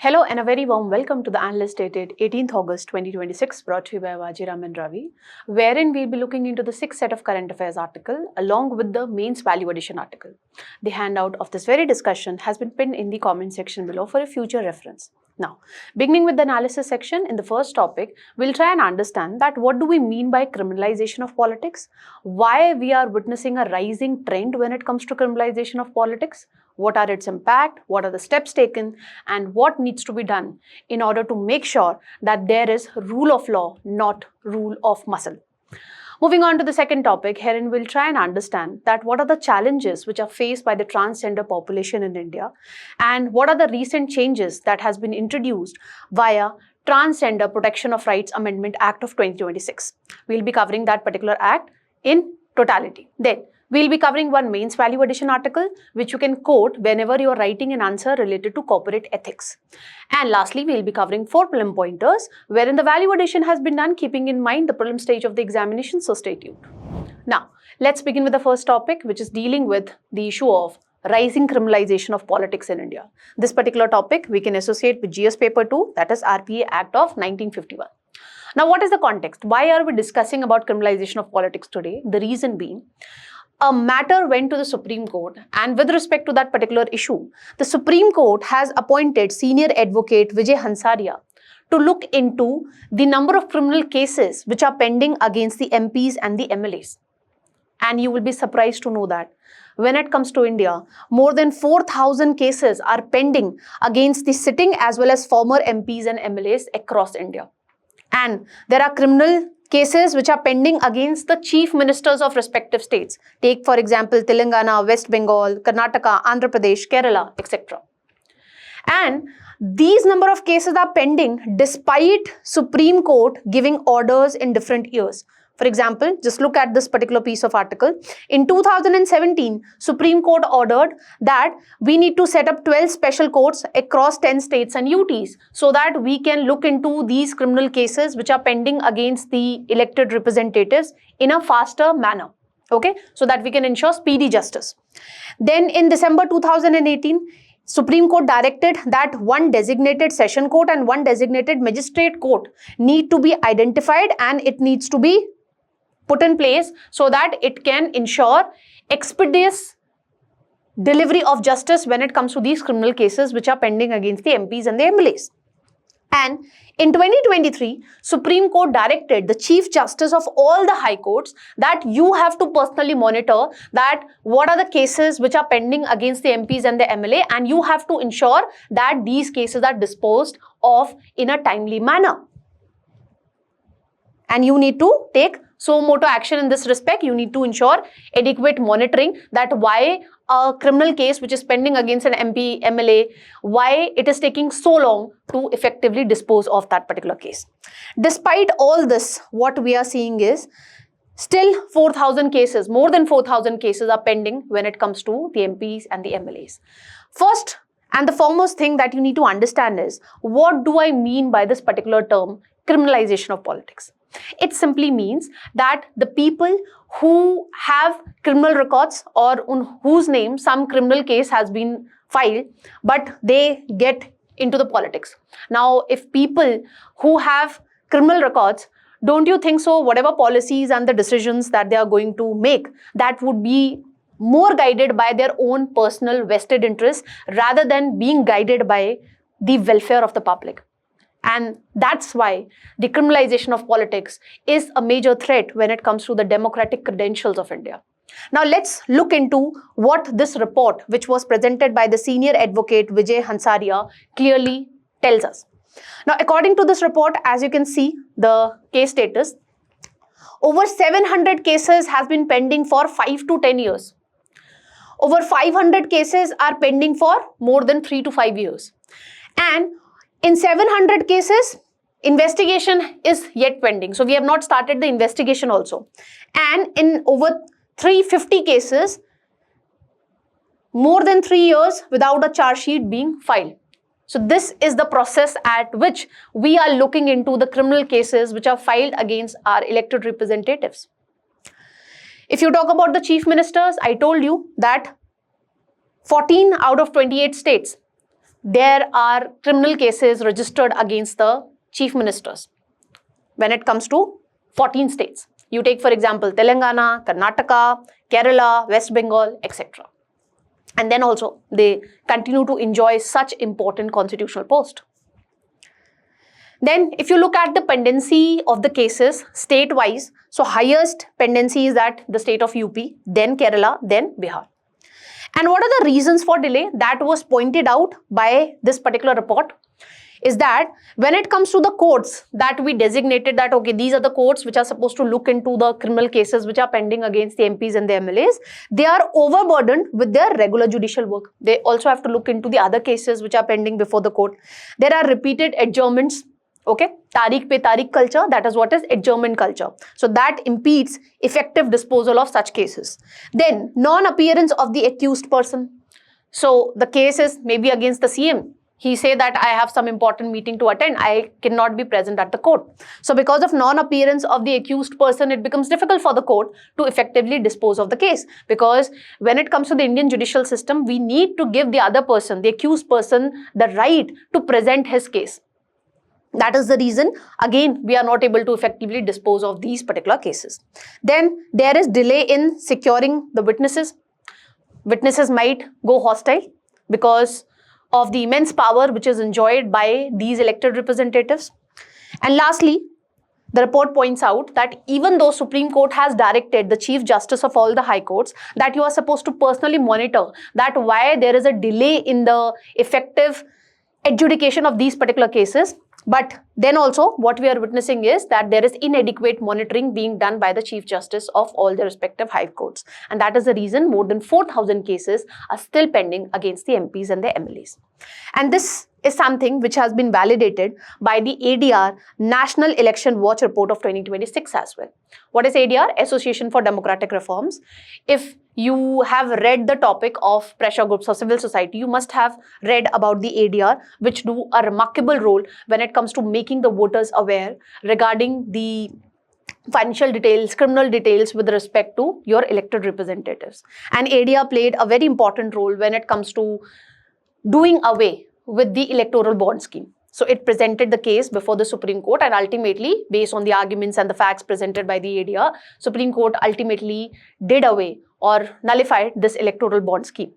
Hello and a very warm welcome to the Analyst dated 18th August 2026, brought to you by Vajiram and Ravi, wherein we'll be looking into the 6th set of current affairs article along with the mains value addition article. The handout of this very discussion has been pinned in the comment section below for a future reference. Now, beginning with the analysis section, in the first topic, we'll try and understand that what do we mean by criminalization of politics, why we are witnessing a rising trend when it comes to criminalization of politics, what are its impact, what are the steps taken, and what needs to be done in order to make sure that there is rule of law, not rule of muscle. Moving on to the second topic, herein we'll try and understand that what are the challenges which are faced by the transgender population in India and what are the recent changes that has been introduced via Transgender Protection of Rights Amendment Act of 2026. We'll be covering that particular act in totality. Then we'll be covering one mains value addition article which you can quote whenever you are writing an answer related to corporate ethics. And lastly, we'll be covering 4 prelim pointers wherein the value addition has been done keeping in mind the prelim stage of the examination, so stay tuned. Now, let's begin with the first topic, which is dealing with the issue of rising criminalization of politics in India. This particular topic we can associate with GS paper 2, that is RPA Act of 1951. Now, what is the context? Why are we discussing about criminalization of politics today? The reason being, a matter went to the Supreme Court, and with respect to that particular issue, the Supreme Court has appointed senior advocate Vijay Hansaria to look into the number of criminal cases which are pending against the MPs and the MLAs. And you will be surprised to know that when it comes to India, more than 4,000 cases are pending against the sitting as well as former MPs and MLAs across India. And there are criminal cases which are pending against the chief ministers of respective states. Take for example Telangana, West Bengal, Karnataka, Andhra Pradesh, Kerala, etc. And these number of cases are pending despite Supreme Court giving orders in different years. For example, just look at this particular piece of article. In 2017, Supreme Court ordered that we need to set up 12 special courts across 10 states and UTs so that we can look into these criminal cases which are pending against the elected representatives in a faster manner. Okay, so that we can ensure speedy justice. Then in December 2018, Supreme Court directed that one designated session court and one designated magistrate court need to be identified and it needs to be put in place so that it can ensure expeditious delivery of justice when it comes to these criminal cases which are pending against the MPs and the MLAs. And in 2023, Supreme Court directed the Chief Justice of all the High Courts that you have to personally monitor that what are the cases which are pending against the MPs and the MLA, and you have to ensure that these cases are disposed of in a timely manner. And you need to take suo motu action in this respect. You need to ensure adequate monitoring that why a criminal case which is pending against an MP, MLA, why it is taking so long to effectively dispose of that particular case. Despite all this, what we are seeing is still 4,000 cases, more than 4,000 cases are pending when it comes to the MPs and the MLAs. First and the foremost thing that you need to understand is, what do I mean by this particular term, criminalization of politics? It simply means that the people who have criminal records or on whose name some criminal case has been filed, but they get into the politics. Now, if people who have criminal records, don't you think so whatever policies and the decisions that they are going to make, that would be more guided by their own personal vested interests rather than being guided by the welfare of the public? And that's why the criminalization of politics is a major threat when it comes to the democratic credentials of India. Now, let's look into what this report, which was presented by the senior advocate Vijay Hansaria, clearly tells us. Now, according to this report, as you can see, the case status, over 700 cases have been pending for 5 to 10 years. Over 500 cases are pending for more than 3 to 5 years. And in 700 cases, investigation is yet pending. So we have not started the investigation also. And in over 350 cases, more than 3 years without a charge sheet being filed. So this is the process at which we are looking into the criminal cases which are filed against our elected representatives. If you talk about the chief ministers, I told you that 14 out of 28 states, there are criminal cases registered against the chief ministers when it comes to 14 states. You take, for example, Telangana, Karnataka, Kerala, West Bengal, etc. And then also they continue to enjoy such important constitutional post. Then if you look at the pendency of the cases state-wise, so highest pendency is at the state of UP, then Kerala, then Bihar. And what are the reasons for delay? That was pointed out by this particular report, is that when it comes to the courts that we designated that, okay, these are the courts which are supposed to look into the criminal cases which are pending against the MPs and the MLAs, they are overburdened with their regular judicial work. They also have to look into the other cases which are pending before the court. There are repeated adjournments. Okay, tariq pe tariq culture, that is what is adjournment culture. So that impedes effective disposal of such cases. Then non-appearance of the accused person. So the case is maybe against the CM. He say that I have some important meeting to attend, I cannot be present at the court. So because of non-appearance of the accused person, it becomes difficult for the court to effectively dispose of the case. Because when it comes to the Indian judicial system, we need to give the other person, the accused person, the right to present his case. That is the reason, again, we are not able to effectively dispose of these particular cases. Then there is delay in securing the witnesses. Witnesses might go hostile because of the immense power which is enjoyed by these elected representatives. And lastly, the report points out that even though Supreme Court has directed the Chief Justice of all the High Courts that you are supposed to personally monitor that why there is a delay in the effective adjudication of these particular cases, but then also what we are witnessing is that there is inadequate monitoring being done by the Chief Justice of all the respective High Courts. And that is the reason more than 4,000 cases are still pending against the MPs and the MLAs. And this is something which has been validated by the ADR National Election Watch Report of 2026 as well. What is ADR? Association for Democratic Reforms. If you have read the topic of pressure groups or civil society, you must have read about the ADR, which do a remarkable role when it comes to making the voters aware regarding the financial details, criminal details with respect to your elected representatives. And ADR played a very important role when it comes to doing away with the electoral bond scheme. So it presented the case before the Supreme Court, and ultimately, based on the arguments and the facts presented by the ADR, Supreme Court ultimately did away or nullified this electoral bond scheme.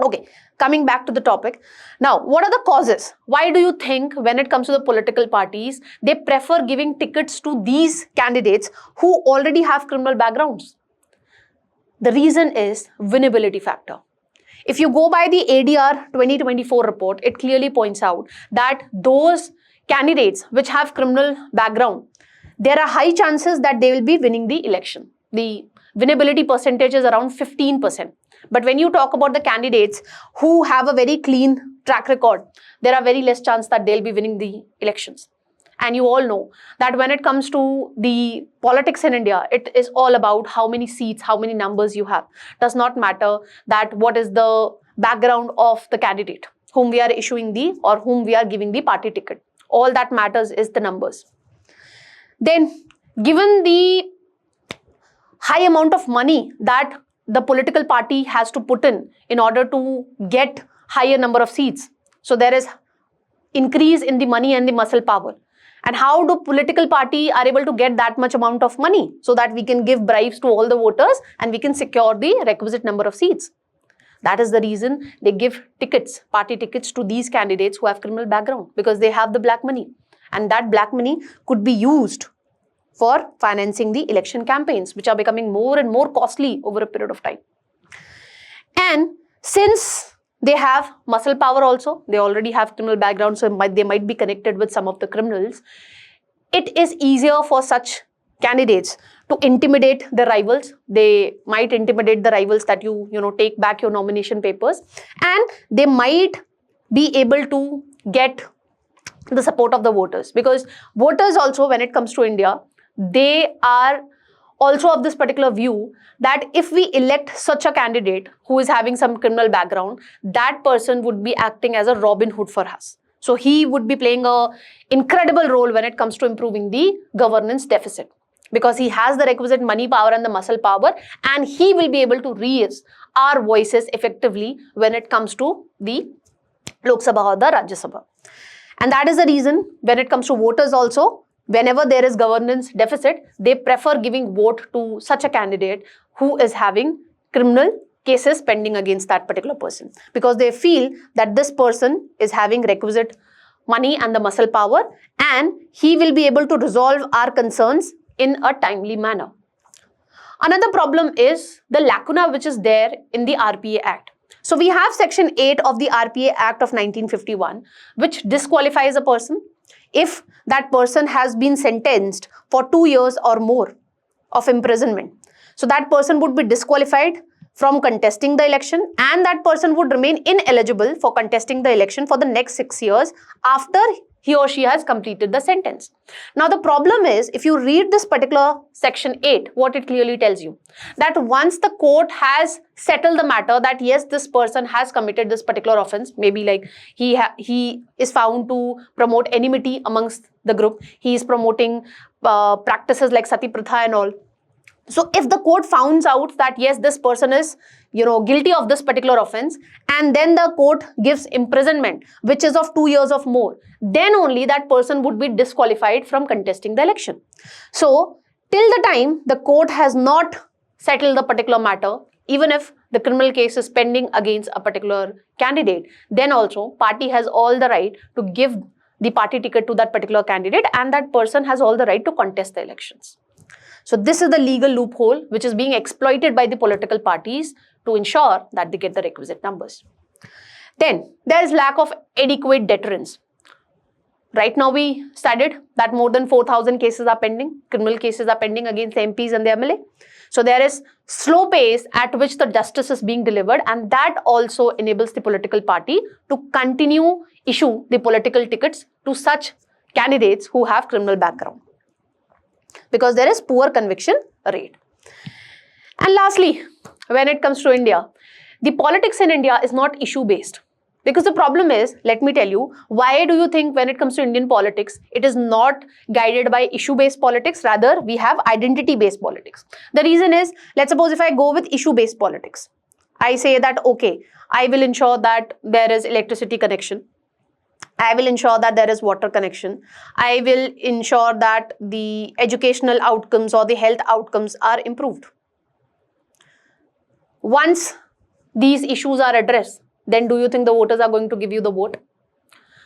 Okay, coming back to the topic. Now, what are the causes? Why do you think when it comes to the political parties, they prefer giving tickets to these candidates who already have criminal backgrounds? The reason is winnability factor. If you go by the ADR 2024 report, it clearly points out that those candidates which have criminal background, there are high chances that they will be winning the election. The winnability percentage is around 15%. But when you talk about the candidates who have a very clean track record, there are very less chance that they'll be winning the elections. And you all know that when it comes to the politics in India, it is all about how many seats, how many numbers you have. Does not matter that what is the background of the candidate whom we are issuing the or whom we are giving the party ticket. All that matters is the numbers. Then, given the high amount of money that the political party has to put in order to get higher number of seats, so there is increase in the money and the muscle power. And how do political party are able to get that much amount of money so that we can give bribes to all the voters and we can secure the requisite number of seats? That is the reason they give tickets, party tickets to these candidates who have criminal background, because they have the black money. And that black money could be used for financing the election campaigns, which are becoming more and more costly over a period of time. And since they have muscle power also, they already have criminal background, so they might be connected with some of the criminals. It is easier for such candidates to intimidate the rivals. They might intimidate the rivals that you take back your nomination papers, and they might be able to get the support of the voters, because voters also, when it comes to India, they are also of this particular view that if we elect such a candidate who is having some criminal background, that person would be acting as a Robin Hood for us. So he would be playing an incredible role when it comes to improving the governance deficit, because he has the requisite money power and the muscle power, and he will be able to raise our voices effectively when it comes to the Lok Sabha or the Rajya Sabha. And that is the reason when it comes to voters also, whenever there is governance deficit, they prefer giving vote to such a candidate who is having criminal cases pending against that particular person, because they feel that this person is having requisite money and the muscle power, and he will be able to resolve our concerns in a timely manner. Another problem is the lacuna which is there in the RPA Act. So we have section 8 of the RPA Act of 1951, which disqualifies a person if that person has been sentenced for 2 years or more of imprisonment. So that person would be disqualified from contesting the election, and that person would remain ineligible for contesting the election for the next 6 years after he or she has completed the sentence. Now the problem is, if you read this particular section 8, what it clearly tells you, that once the court has settled the matter that yes, this person has committed this particular offense, maybe like he is found to promote enmity amongst the group, he is promoting practices like sati pratha and all. So if the court finds out that yes, this person is guilty of this particular offense, and then the court gives imprisonment which is of 2 years or more, then only that person would be disqualified from contesting the election. So till the time the court has not settled the particular matter, even if the criminal case is pending against a particular candidate, then also party has all the right to give the party ticket to that particular candidate, and that person has all the right to contest the elections. So this is the legal loophole which is being exploited by the political parties to ensure that they get the requisite numbers. Then there is lack of adequate deterrence. Right now we studied that more than 4,000 cases are pending, criminal cases are pending against the MPs and the MLA. So there is slow pace at which the justice is being delivered, and that also enables the political party to continue issue the political tickets to such candidates who have criminal background, because there is poor conviction rate. And lastly, when it comes to India, the politics in India is not issue based. Because the problem is, let me tell you, why do you think when it comes to Indian politics, it is not guided by issue-based politics, rather we have identity-based politics? The reason is, let's suppose if I go with issue-based politics, I say that, okay, I will ensure that there is electricity connection, I will ensure that there is water connection, I will ensure that the educational outcomes or the health outcomes are improved. Once these issues are addressed, then do you think the voters are going to give you the vote?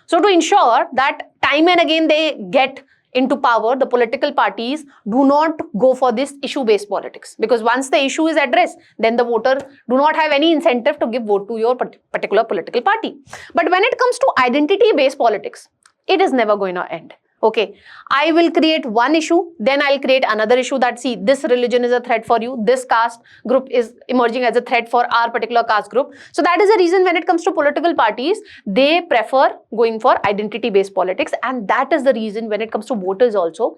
So to ensure that time and again they get into power, the political parties do not go for this issue-based politics, because once the issue is addressed, then the voter do not have any incentive to give vote to your particular political party. But when it comes to identity-based politics, it is never going to end. Okay, I will create one issue, then I'll create another issue that, see, this religion is a threat for you, this caste group is emerging as a threat for our particular caste group. So that is the reason when it comes to political parties, they prefer going for identity-based politics, and that is the reason when it comes to voters also,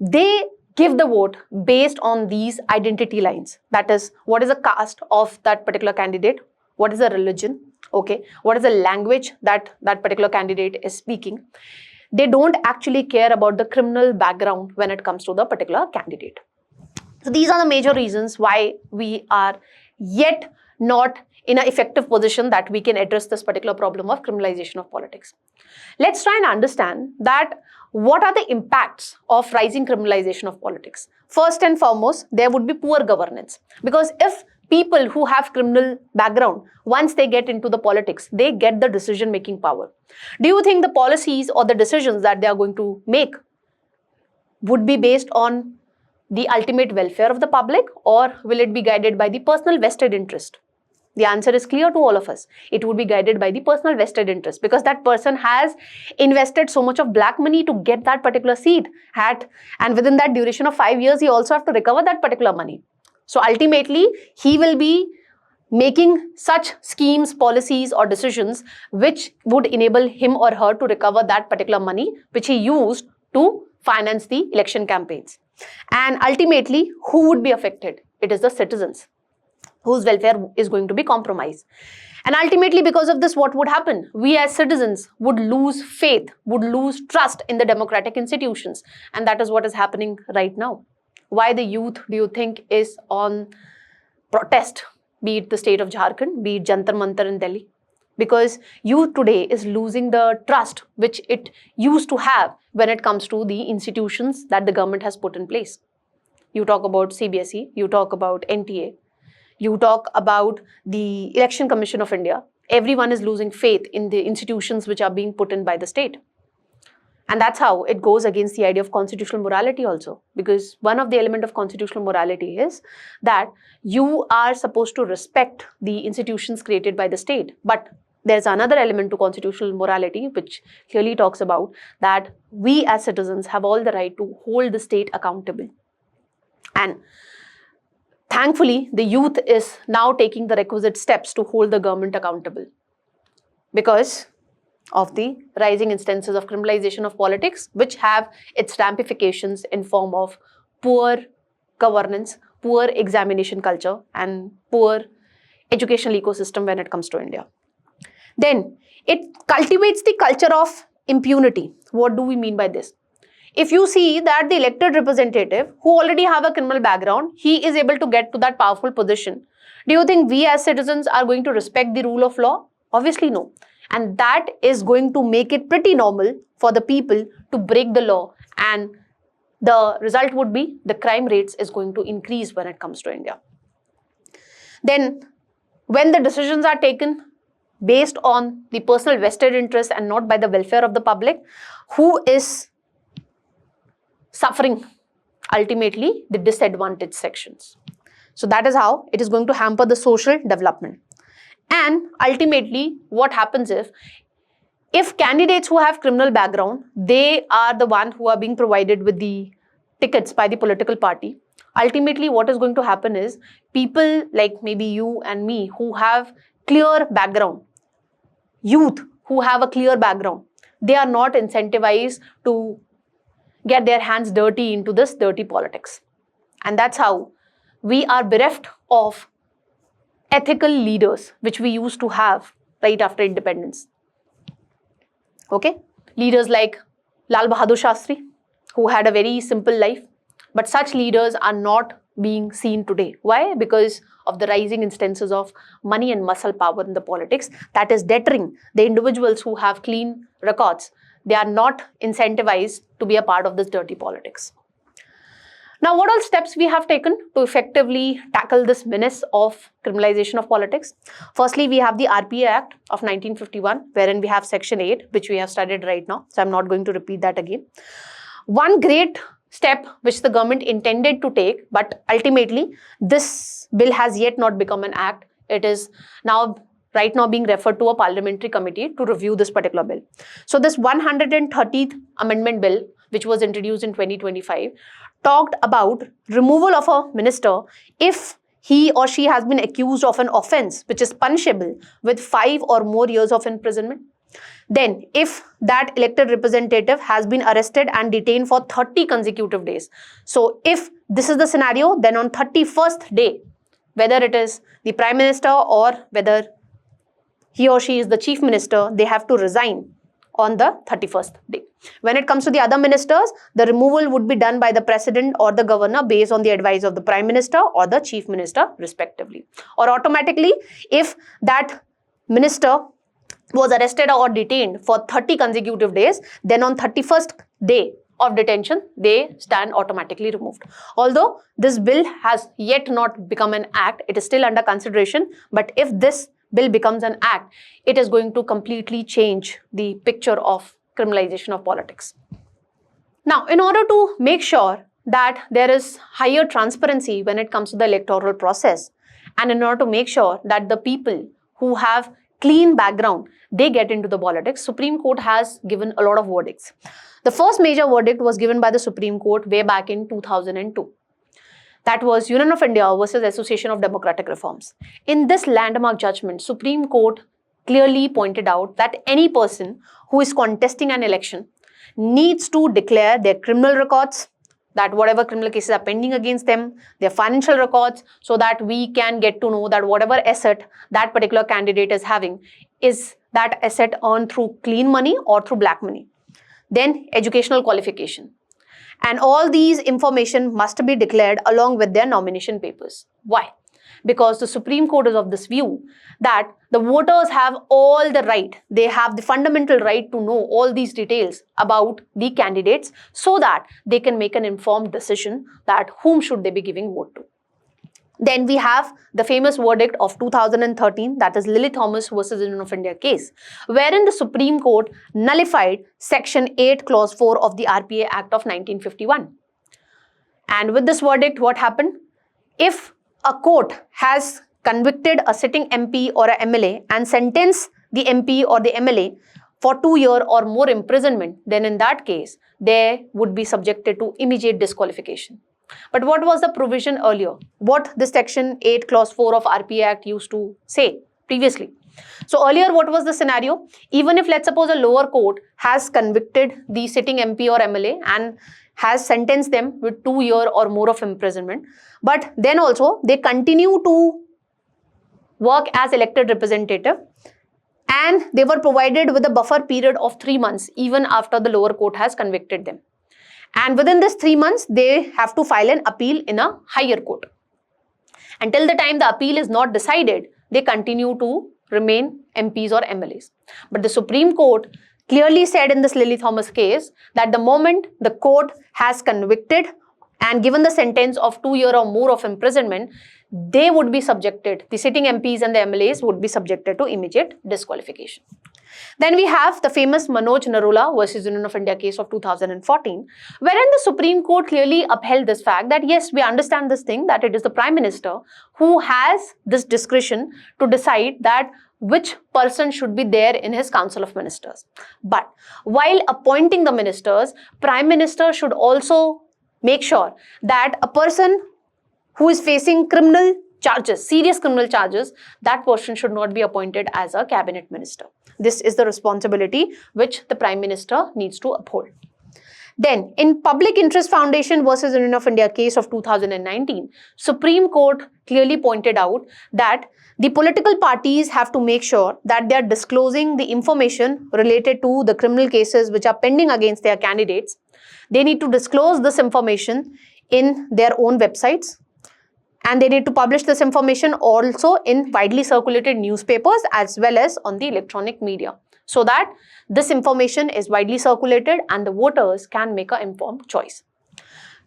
they give the vote based on these identity lines. That is, what is the caste of that particular candidate, what is the religion, okay, what is the language that that particular candidate is speaking. They don't actually care about the criminal background when it comes to the particular candidate. So these are the major reasons why we are yet not in an effective position that we can address this particular problem of criminalization of politics. Let's try and understand that what are the impacts of rising criminalization of politics. First and foremost, there would be poor governance, because if people who have criminal background, once they get into the politics, they get the decision-making power. Do you think the policies or the decisions that they are going to make would be based on the ultimate welfare of the public, or will it be guided by the personal vested interest? The answer is clear to all of us. It would be guided by the personal vested interest, because that person has invested so much of black money to get that particular seat, and within that duration of 5 years, he also have to recover that particular money. So ultimately, he will be making such schemes, policies or decisions which would enable him or her to recover that particular money which he used to finance the election campaigns. And ultimately, who would be affected? It is the citizens whose welfare is going to be compromised. And ultimately, because of this, what would happen? We as citizens would lose faith, would lose trust in the democratic institutions. And that is what is happening right now. Why the youth, do you think, is on protest, be it the state of Jharkhand, be it Jantar Mantar in Delhi? because youth today is losing the trust which it used to have when it comes to the institutions that the government has put in place. You talk about CBSE, you talk about NTA, you talk about the Election Commission of India. Everyone is losing faith in the institutions which are being put in by the state. And that's how it goes against the idea of constitutional morality also, because one of the elements of constitutional morality is that you are supposed to respect the institutions created by the state. But there's another element to constitutional morality which clearly talks about that we as citizens have all the right to hold the state accountable. And thankfully, the youth is now taking the requisite steps to hold the government accountable because of the rising instances of criminalization of politics, which have its ramifications in form of poor governance, poor examination culture, and poor educational ecosystem when it comes to India. Then it cultivates the culture of impunity. What do we mean by this? If you see that the elected representative who already have a criminal background, he is able to get to that powerful position, do you think we as citizens are going to respect the rule of law? Obviously no. And that is going to make it pretty normal for the people to break the law, and the result would be the crime rates is going to increase when it comes to India. Then when the decisions are taken based on the personal vested interest and not by the welfare of the public, who is suffering? Ultimately, the disadvantaged sections. So that is how it is going to hamper the social development. And ultimately, what happens if candidates who have criminal background, they are the one who are being provided with the tickets by the political party, ultimately what is going to happen is people like maybe you and me who have clear background, youth who have a clear background, they are not incentivized to get their hands dirty into this dirty politics. And that's how we are bereft of ethical leaders, which we used to have right after independence. Okay? Leaders like Lal Bahadur Shastri, who had a very simple life, but such leaders are not being seen today. Why? Because of the rising instances of money and muscle power in the politics that is deterring the individuals who have clean records. They are not incentivized to be a part of this dirty politics. Now, what all steps we have taken to effectively tackle this menace of criminalization of politics? Firstly, we have the RPA Act of 1951, wherein we have Section 8, which we have studied right now. So I'm not going to repeat that again. One great step which the government intended to take, but ultimately this bill has yet not become an act. It is right now being referred to a parliamentary committee to review this particular bill. So this 130th Amendment Bill, which was introduced in 2025, talked about removal of a minister if he or she has been accused of an offense which is punishable with 5 or more years of imprisonment. Then, if that elected representative has been arrested and detained for 30 consecutive days. So, if this is the scenario, then on 31st day, whether it is the Prime Minister or whether he or she is the Chief Minister, they have to resign on the 31st day. When it comes to the other ministers, the removal would be done by the President or the Governor based on the advice of the Prime Minister or the Chief Minister respectively. Or automatically, if that minister was arrested or detained for 30 consecutive days, then on 31st day of detention, they stand automatically removed. Although this bill has yet not become an act, it is still under consideration, but if this bill becomes an act, it is going to completely change the picture of criminalization of politics. Now, in order to make sure that there is higher transparency when it comes to the electoral process, and in order to make sure that the people who have clean background, they get into the politics, Supreme Court has given a lot of verdicts. The first major verdict was given by the Supreme Court way back in 2002. That was Union of India versus Association of Democratic Reforms. In this landmark judgment, Supreme Court clearly pointed out that any person who is contesting an election needs to declare their criminal records, that whatever criminal cases are pending against them, their financial records, so that we can get to know that whatever asset that particular candidate is having, is that asset earned through clean money or through black money. Then educational qualification. And all these information must be declared along with their nomination papers. Why? because the Supreme Court is of this view that the voters have all the right, they have the fundamental right to know all these details about the candidates so that they can make an informed decision that whom should they be giving vote to. Then we have the famous verdict of 2013, that is Lily Thomas versus Union of India case, wherein the Supreme Court nullified Section 8, Clause 4 of the RPA Act of 1951. And with this verdict, what happened? If a court has convicted a sitting MP or a MLA and sentenced the MP or the MLA for 2 years or more imprisonment, then in that case, they would be subjected to immediate disqualification. But what was the provision earlier? What this Section 8, Clause 4 of RPA Act used to say previously? So earlier, what was the scenario? Even if, let's suppose, a lower court has convicted the sitting MP or MLA and has sentenced them with 2 years or more of imprisonment, but then also they continue to work as elected representative and they were provided with a buffer period of 3 months even after the lower court has convicted them. And within this 3 months, they have to file an appeal in a higher court. Until the time the appeal is not decided, they continue to remain MPs or MLAs. But the Supreme Court clearly said in this Lily Thomas case that the moment the court has convicted and given the sentence of 2 years or more of imprisonment, they would be subjected, the sitting MPs and the MLAs would be subjected to immediate disqualification. Then we have the famous Manoj Narola versus Union of India case of 2014, wherein the Supreme Court clearly upheld this fact that yes, we understand this thing, that it is the Prime Minister who has this discretion to decide that which person should be there in his Council of Ministers. But while appointing the ministers, Prime Minister should also make sure that a person who is facing criminal charges, serious criminal charges, that person should not be appointed as a cabinet minister. This is the responsibility which the Prime Minister needs to uphold. Then, in Public Interest Foundation versus Union of India case of 2019, Supreme Court clearly pointed out that the political parties have to make sure that they are disclosing the information related to the criminal cases which are pending against their candidates. They need to disclose this information in their own websites. And they need to publish this information also in widely circulated newspapers as well as on the electronic media, so that this information is widely circulated and the voters can make an informed choice.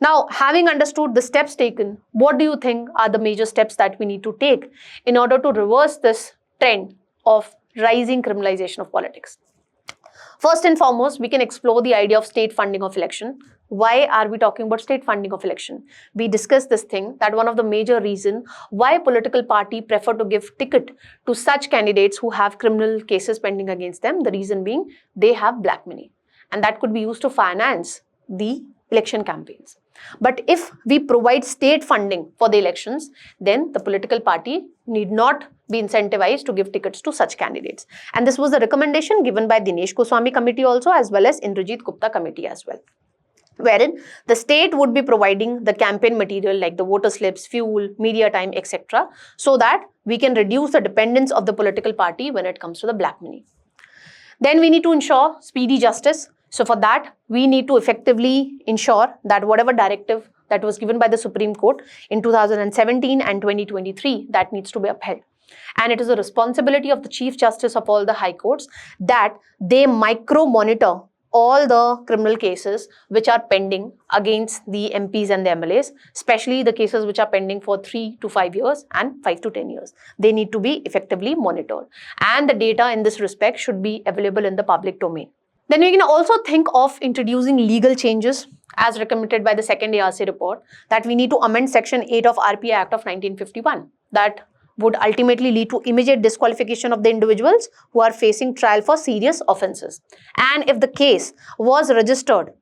Now, having understood the steps taken, what do you think are the major steps that we need to take in order to reverse this trend of rising criminalization of politics? First and foremost, we can explore the idea of state funding of election. Why are we talking about state funding of election? We discussed this thing that one of the major reasons why political party prefer to give ticket to such candidates who have criminal cases pending against them, the reason being they have black money and that could be used to finance the election campaigns. But if we provide state funding for the elections, then the political party need not be incentivized to give tickets to such candidates. And this was a recommendation given by Dinesh Goswami committee also as well as Indrajit Gupta committee as well, wherein the state would be providing the campaign material like the voter slips, fuel, media time, etc. so that we can reduce the dependence of the political party when it comes to the black money. Then we need to ensure speedy justice. So for that, we need to effectively ensure that whatever directive that was given by the Supreme Court in 2017 and 2023, that needs to be upheld. And it is the responsibility of the Chief Justice of all the High Courts that they micro-monitor all the criminal cases which are pending against the MPs and the MLAs, especially the cases which are pending for 3 to 5 years and 5 to 10 years. They need to be effectively monitored. And the data in this respect should be available in the public domain. Then we can also think of introducing legal changes as recommended by the second ARC report, that we need to amend Section 8 of RPA Act of 1951 that would ultimately lead to immediate disqualification of the individuals who are facing trial for serious offences. And if the case was registered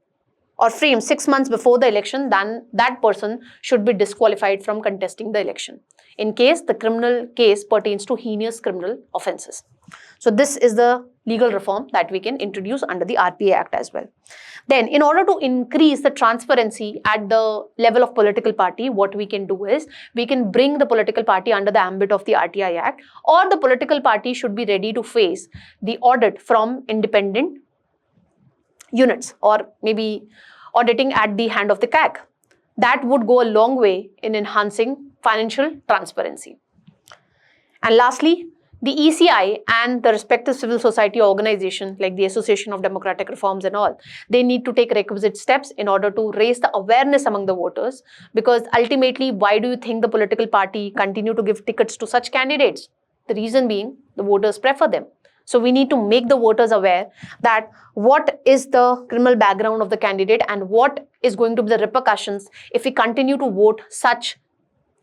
or framed 6 months before the election, then that person should be disqualified from contesting the election in case the criminal case pertains to heinous criminal offences. So this is the legal reform that we can introduce under the RPA Act as well. Then, in order to increase the transparency at the level of political party, what we can do is, we can bring the political party under the ambit of the RTI Act, or the political party should be ready to face the audit from independent units, or maybe auditing at the hand of the CAG. That would go a long way in enhancing financial transparency. And lastly, the ECI and the respective civil society organization like the Association of Democratic Reforms and all, they need to take requisite steps in order to raise the awareness among the voters, because ultimately, why do you think the political party continue to give tickets to such candidates? The reason being, the voters prefer them. So we need to make the voters aware that what is the criminal background of the candidate and what is going to be the repercussions if we continue to vote such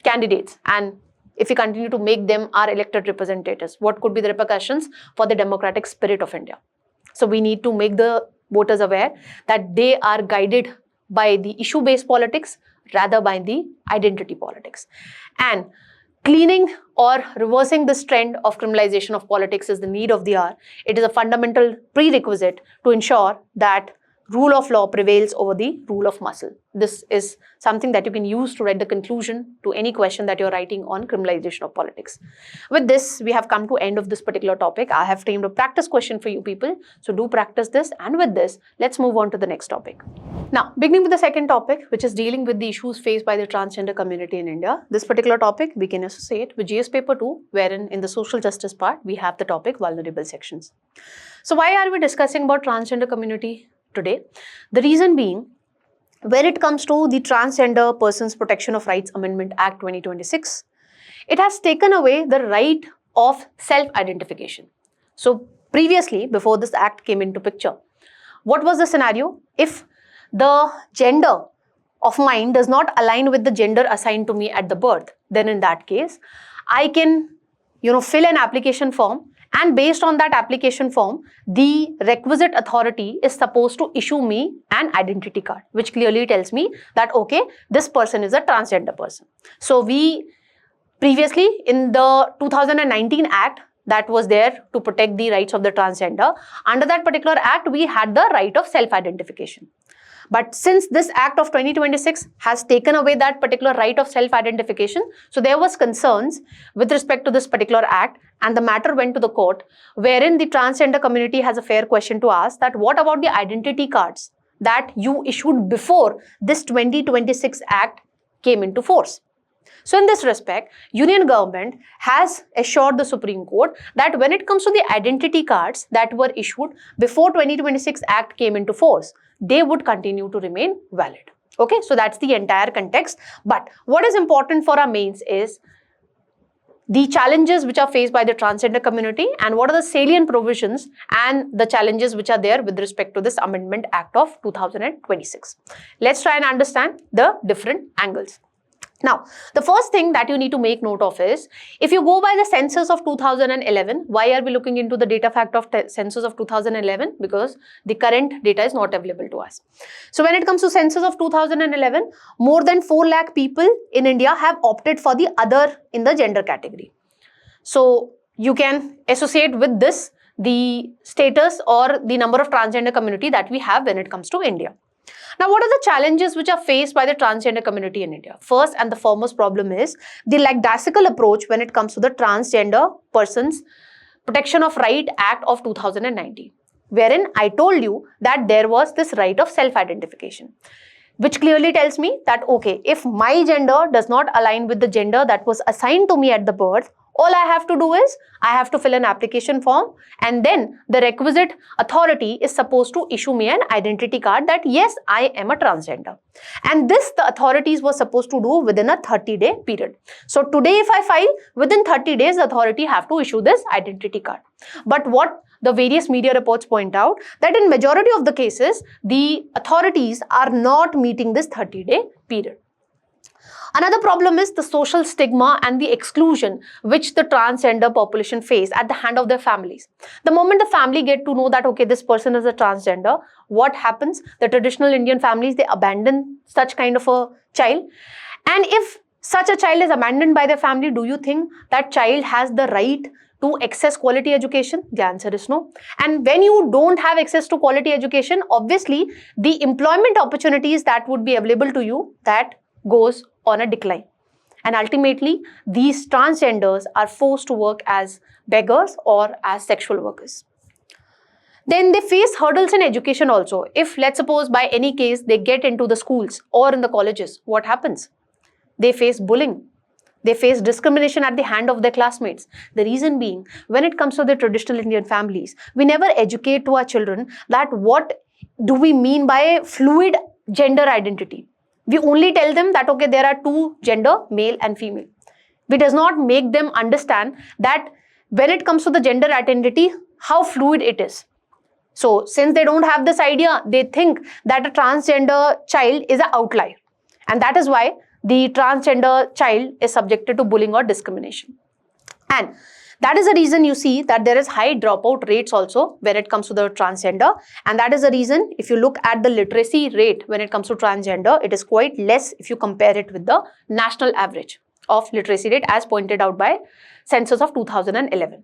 candidates, and if we continue to make them our elected representatives, what could be the repercussions for the democratic spirit of India. So we need to make the voters aware that they are guided by the issue-based politics rather by the identity politics. And cleaning or reversing this trend of criminalization of politics is the need of the hour. It is a fundamental prerequisite to ensure that rule of law prevails over the rule of muscle. This is something that you can use to write the conclusion to any question that you're writing on criminalization of politics. With this, we have come to end of this particular topic. I have framed a practice question for you people. So do practice this. And with this, let's move on to the next topic. Now, beginning with the second topic, which is dealing with the issues faced by the transgender community in India. This particular topic we can associate with GS paper 2, wherein in the social justice part, we have the topic vulnerable sections. So why are we discussing about transgender community today? The reason being, when it comes to the Transgender Persons Protection of Rights Amendment Act 2026, it has taken away the right of self-identification. So previously, before this act came into picture, what was the scenario? If the gender of mine does not align with the gender assigned to me at the birth, then in that case, I can, fill an application form, and based on that application form, the requisite authority is supposed to issue me an identity card, which clearly tells me that, okay, this person is a transgender person. So we previously in the 2019 Act that was there to protect the rights of the transgender, under that particular act, we had the right of self-identification. But since this Act of 2026 has taken away that particular right of self-identification, so there was concerns with respect to this particular act, and the matter went to the court, wherein the transgender community has a fair question to ask that what about the identity cards that you issued before this 2026 Act came into force? So in this respect, Union government has assured the Supreme Court that when it comes to the identity cards that were issued before 2026 Act came into force, they would continue to remain valid. Okay, so that's the entire context. But what is important for our mains is the challenges which are faced by the transgender community and what are the salient provisions and the challenges which are there with respect to this Amendment Act of 2026. Let's try and understand the different angles. Now, the first thing that you need to make note of is, if you go by the census of 2011, why are we looking into the data fact of census of 2011? Because the current data is not available to us. So when it comes to census of 2011, more than 4 lakh people in India have opted for the other in the gender category. So you can associate with this the status or the number of transgender community that we have when it comes to India. Now, what are the challenges which are faced by the transgender community in India? First and the foremost problem is the lackadaisical approach when it comes to the Transgender Persons Protection of Right Act of 2019, wherein I told you that there was this right of self-identification, which clearly tells me that, okay, if my gender does not align with the gender that was assigned to me at the birth, all I have to do is, I have to fill an application form, and then the requisite authority is supposed to issue me an identity card that yes, I am a transgender. And this the authorities were supposed to do within a 30-day period. So today if I file, within 30 days, the authority have to issue this identity card. But what the various media reports point out, that in majority of the cases, the authorities are not meeting this 30-day period. Another problem is the social stigma and the exclusion which the transgender population face at the hand of their families. The moment the family get to know that, okay, this person is a transgender, what happens? The traditional Indian families, they abandon such kind of a child. And if such a child is abandoned by their family, do you think that child has the right to access quality education? The answer is no. And when you don't have access to quality education, obviously the employment opportunities that would be available to you, that goes on a decline. And ultimately, these transgenders are forced to work as beggars or as sexual workers. Then they face hurdles in education also. If, let's suppose, by any case, they get into the schools or in the colleges, what happens? They face bullying. They face discrimination at the hand of their classmates. The reason being, when it comes to the traditional Indian families, we never educate to our children that what do we mean by fluid gender identity. We only tell them that, okay, there are two gender, male and female. We does not make them understand that when it comes to the gender identity, how fluid it is. So since they don't have this idea, they think that a transgender child is an outlier. And that is why the transgender child is subjected to bullying or discrimination. And that is the reason you see that there is high dropout rates also when it comes to the transgender. And that is the reason if you look at the literacy rate when it comes to transgender, it is quite less if you compare it with the national average of literacy rate as pointed out by census of 2011.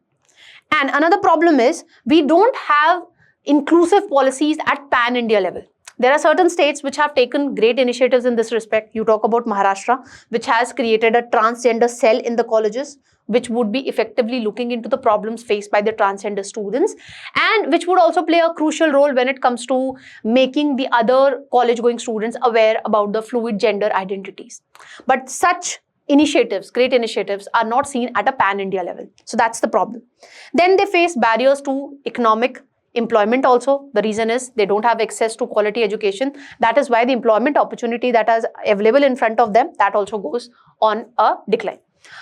And another problem is we don't have inclusive policies at pan-India level. There are certain states which have taken great initiatives in this respect. You talk about Maharashtra, which has created a transgender cell in the colleges, which would be effectively looking into the problems faced by the transgender students, and which would also play a crucial role when it comes to making the other college-going students aware about the fluid gender identities. But such initiatives, great initiatives, are not seen at a pan-India level. So that's the problem. Then they face barriers to economic employment also. The reason is they don't have access to quality education. That is why the employment opportunity that is available in front of them, that also goes on a decline.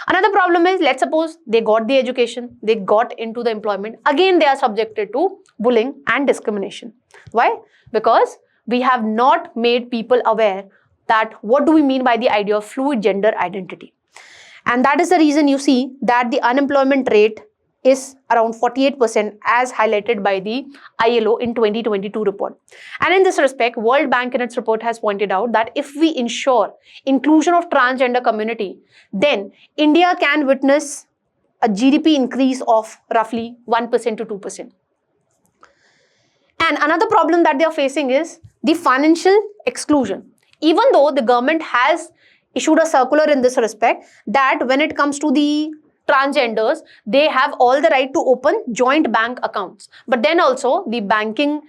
Another problem is, let's suppose they got the education, they got into the employment, again they are subjected to bullying and discrimination. Why? Because we have not made people aware that what do we mean by the idea of fluid gender identity. And that is the reason you see that the unemployment rate is around 48% as highlighted by the ILO in 2022 report. And in this respect, World Bank in its report has pointed out that if we ensure inclusion of transgender community, then India can witness a GDP increase of roughly 1% to 2%. And another problem that they are facing is the financial exclusion. Even though the government has issued a circular in this respect that when it comes to the transgenders, they have all the right to open joint bank accounts. But then also the banking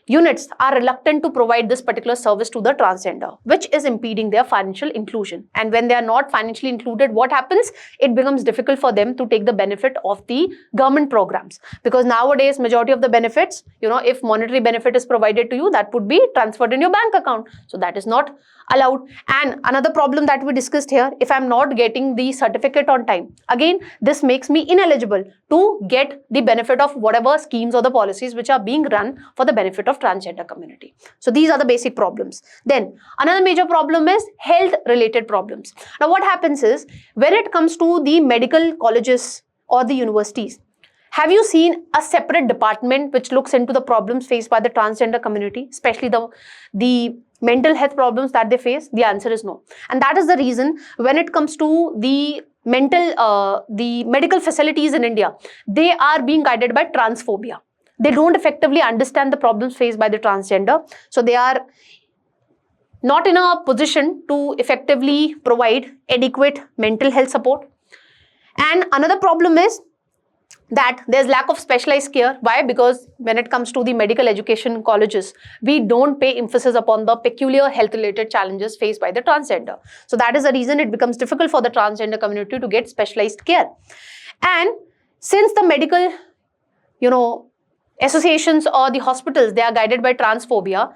units are reluctant to provide this particular service to the transgender, which is impeding their financial inclusion. And when they are not financially included, what happens? It becomes difficult for them to take the benefit of the government programs. Because nowadays, majority of the benefits, if monetary benefit is provided to you, that would be transferred in your bank account. So that is not allowed. And another problem that we discussed here, if I'm not getting the certificate on time, again, this makes me ineligible to get the benefit of whatever schemes or the policies which are being run for the benefit of transgender community. So these are the basic problems. Then another major problem is health related problems. Now what happens is, when it comes to the medical colleges or the universities, have you seen a separate department which looks into the problems faced by the transgender community, especially the mental health problems that they face? The answer is no. And that is the reason when it comes to the medical facilities in India, they are being guided by transphobia. They don't effectively understand the problems faced by the transgender. So they are not in a position to effectively provide adequate mental health support. And another problem is that there's lack of specialized care. Why? Because when it comes to the medical education colleges, we don't pay emphasis upon the peculiar health related challenges faced by the transgender. So that is the reason it becomes difficult for the transgender community to get specialized care. And since the medical, associations or the hospitals, they are guided by transphobia,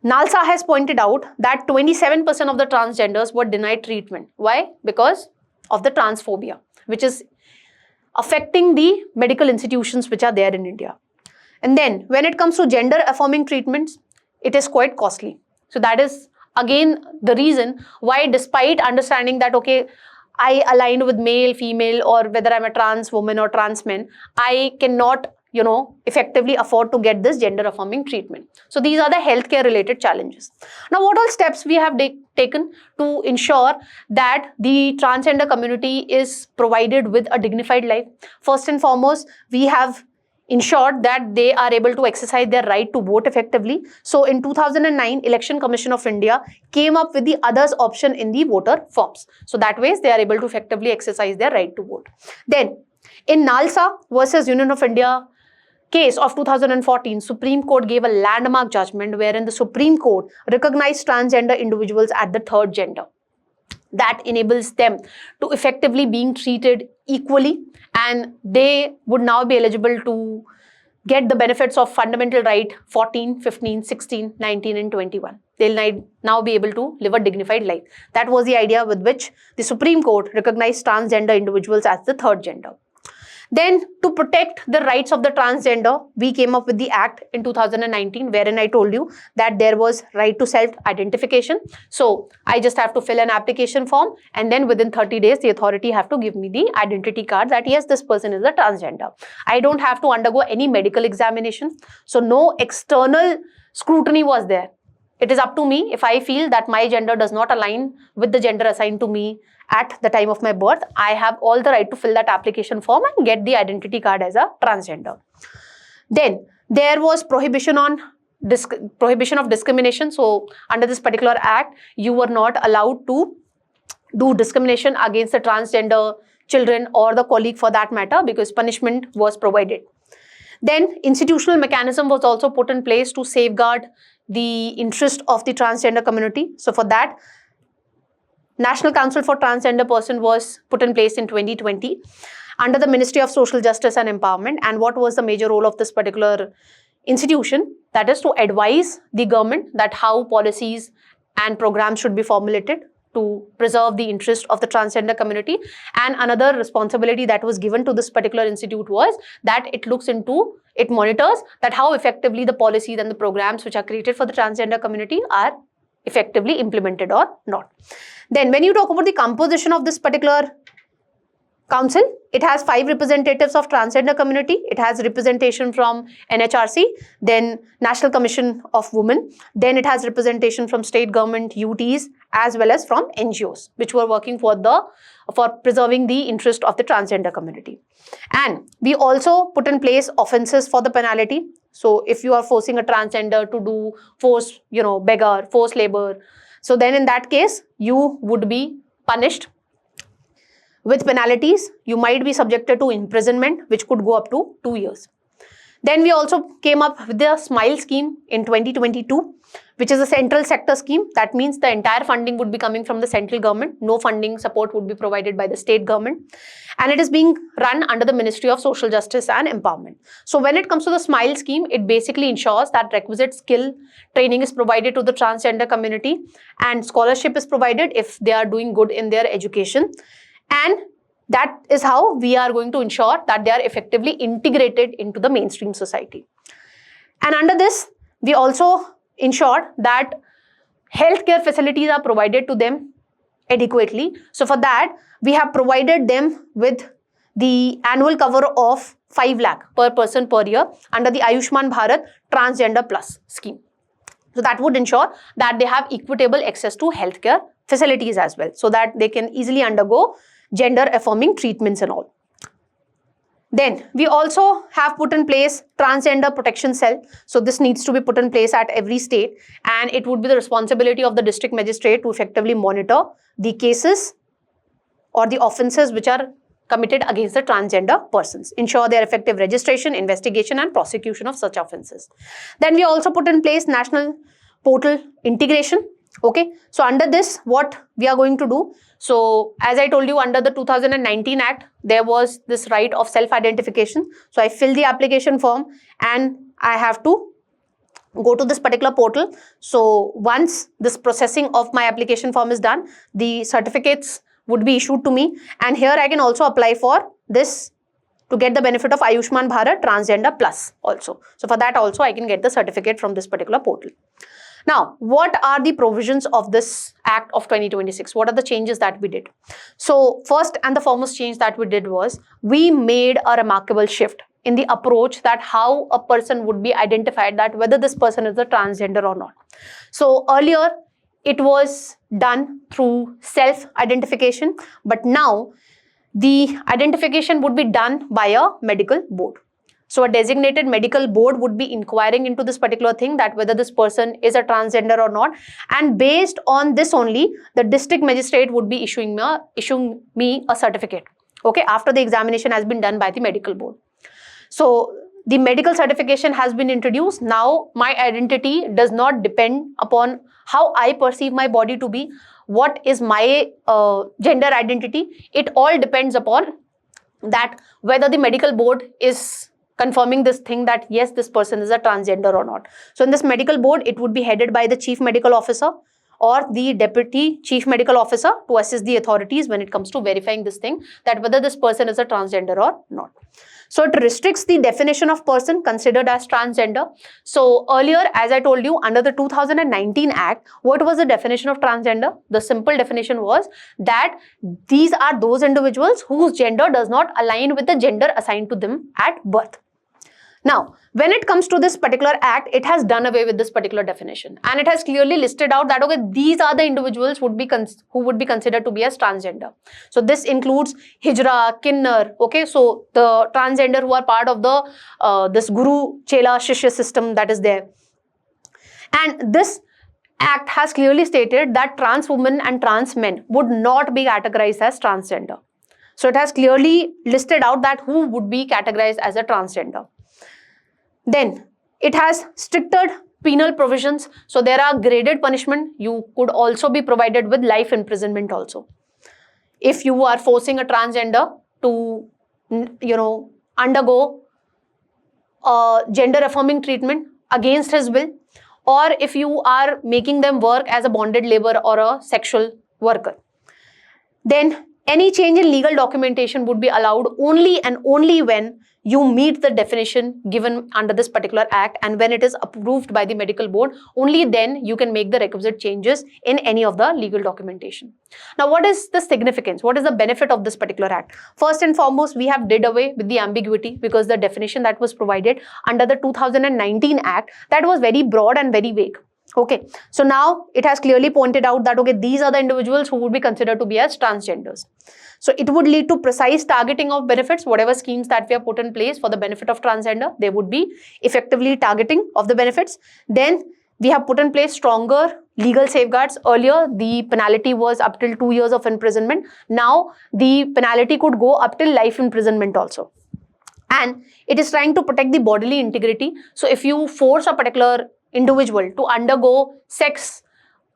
NALSA has pointed out that 27% of the transgenders were denied treatment. Why? Because of the transphobia, which is affecting the medical institutions which are there in India. And then when it comes to gender affirming treatments, it is quite costly. So that is again the reason why, despite understanding that, okay, I aligned with male, female, or whether I'm a trans woman or trans man, I cannot effectively afford to get this gender affirming treatment. So these are the healthcare related challenges. Now, what all steps we have taken to ensure that the transgender community is provided with a dignified life? First and foremost, we have ensured that they are able to exercise their right to vote effectively. So in 2009, Election Commission of India came up with the others option in the voter forms. So that way they are able to effectively exercise their right to vote. Then in NALSA versus Union of India case of 2014, Supreme Court gave a landmark judgment wherein the Supreme Court recognized transgender individuals at the third gender. that enables them to effectively being treated equally, and they would now be eligible to get the benefits of fundamental right 14, 15, 16, 19 and 21. They'll now be able to live a dignified life. That was the idea with which the Supreme Court recognized transgender individuals as the third gender. Then, to protect the rights of the transgender, we came up with the Act in 2019, wherein I told you that there was right to self-identification. So, I just have to fill an application form, and then within 30 days, the authority have to give me the identity card that yes, this person is a transgender. I don't have to undergo any medical examination. So, no external scrutiny was there. It is up to me. If I feel that my gender does not align with the gender assigned to me at the time of my birth, I have all the right to fill that application form and get the identity card as a transgender. Then there was prohibition of discrimination. So under this particular act, you were not allowed to do discrimination against the transgender children or the colleague for that matter, because punishment was provided. Then institutional mechanism was also put in place to safeguard the interest of the transgender community. So for that, National Council for Transgender Person was put in place in 2020 under the Ministry of Social Justice and Empowerment. And what was the major role of this particular institution? That is to advise the government that how policies and programs should be formulated to preserve the interest of the transgender community. And another responsibility that was given to this particular institute was that it monitors that how effectively the policies and the programs which are created for the transgender community are effectively implemented or not. Then when you talk about the composition of this particular council, it has 5 representatives of transgender community. It has representation from NHRC, then National Commission of Women. Then it has representation from state government, UTs, as well as from NGOs, which were working for preserving the interest of the transgender community. And we also put in place offences for the penalty. So if you are forcing a transgender to do forced, beggar, forced labor, so then in that case, you would be punished with penalties. You might be subjected to imprisonment, which could go up to 2 years. Then we also came up with the SMILE scheme in 2022, which is a central sector scheme. That means the entire funding would be coming from the central government. No funding support would be provided by the state government. And it is being run under the Ministry of Social Justice and Empowerment. So when it comes to the SMILE scheme, it basically ensures that requisite skill training is provided to the transgender community and scholarship is provided if they are doing good in their education. And that is how we are going to ensure that they are effectively integrated into the mainstream society. And under this, we also ensured that healthcare facilities are provided to them adequately. So for that, we have provided them with the annual cover of 5 lakh per person per year under the Ayushman Bharat Transgender Plus scheme. So that would ensure that they have equitable access to healthcare facilities as well, so that they can easily undergo gender affirming treatments and all. Then we also have put in place transgender protection cell. So this needs to be put in place at every state, and it would be the responsibility of the district magistrate to effectively monitor the cases or the offences which are committed against the transgender persons, ensure their effective registration, investigation and prosecution of such offences. Then we also put in place national portal integration. Okay, so under this, what we are going to do, so as I told you, under the 2019 Act, there was this right of self-identification. So I fill the application form and I have to go to this particular portal. So once this processing of my application form is done, the certificates would be issued to me, and here I can also apply for this to get the benefit of Ayushman Bharat Transgender Plus also. So for that also I can get the certificate from this particular portal. Now, what are the provisions of this Act of 2026? What are the changes that we did? So first and the foremost change that we did was we made a remarkable shift in the approach that how a person would be identified, that whether this person is a transgender or not. So earlier it was done through self-identification, but now the identification would be done by a medical board. So a designated medical board would be inquiring into this particular thing, that whether this person is a transgender or not, and based on this only, the district magistrate would be issuing me a certificate, okay, after the examination has been done by the medical board. So the medical certification has been introduced. Now my identity does not depend upon how I perceive my body to be. what is my gender identity, it all depends upon that whether the medical board is confirming this thing that yes, this person is a transgender or not. So in this medical board, it would be headed by the chief medical officer or the deputy chief medical officer to assist the authorities when it comes to verifying this thing, that whether this person is a transgender or not. So it restricts the definition of person considered as transgender. So earlier, as I told you, under the 2019 Act, what was the definition of transgender? The simple definition was that these are those individuals whose gender does not align with the gender assigned to them at birth. Now, when it comes to this particular act, it has done away with this particular definition, and it has clearly listed out that, okay, these are the individuals who would be considered to be as transgender. So this includes hijra, kinnar, okay, so the transgender who are part of the this guru chela shishya system that is there. And this act has clearly stated that trans women and trans men would not be categorized as transgender. So it has clearly listed out that who would be categorized as a transgender. Then it has stricter penal provisions. So there are graded punishment. You could also be provided with life imprisonment also. If you are forcing a transgender to, undergo gender affirming treatment against his will, or if you are making them work as a bonded labor or a sexual worker, then any change in legal documentation would be allowed only and only when you meet the definition given under this particular act, and when it is approved by the medical board, only then you can make the requisite changes in any of the legal documentation. Now, what is the significance? What is the benefit of this particular act? First and foremost, we have did away with the ambiguity, because the definition that was provided under the 2019 Act, that was very broad and very vague. Okay, so now it has clearly pointed out that, okay, these are the individuals who would be considered to be as transgenders. So it would lead to precise targeting of benefits. Whatever schemes that we have put in place for the benefit of transgender, they would be effectively targeting of the benefits. Then we have put in place stronger legal safeguards. Earlier, the penalty was up till 2 years of imprisonment. Now, the penalty could go up till life imprisonment also. And it is trying to protect the bodily integrity. So if you force a particular individual to undergo sex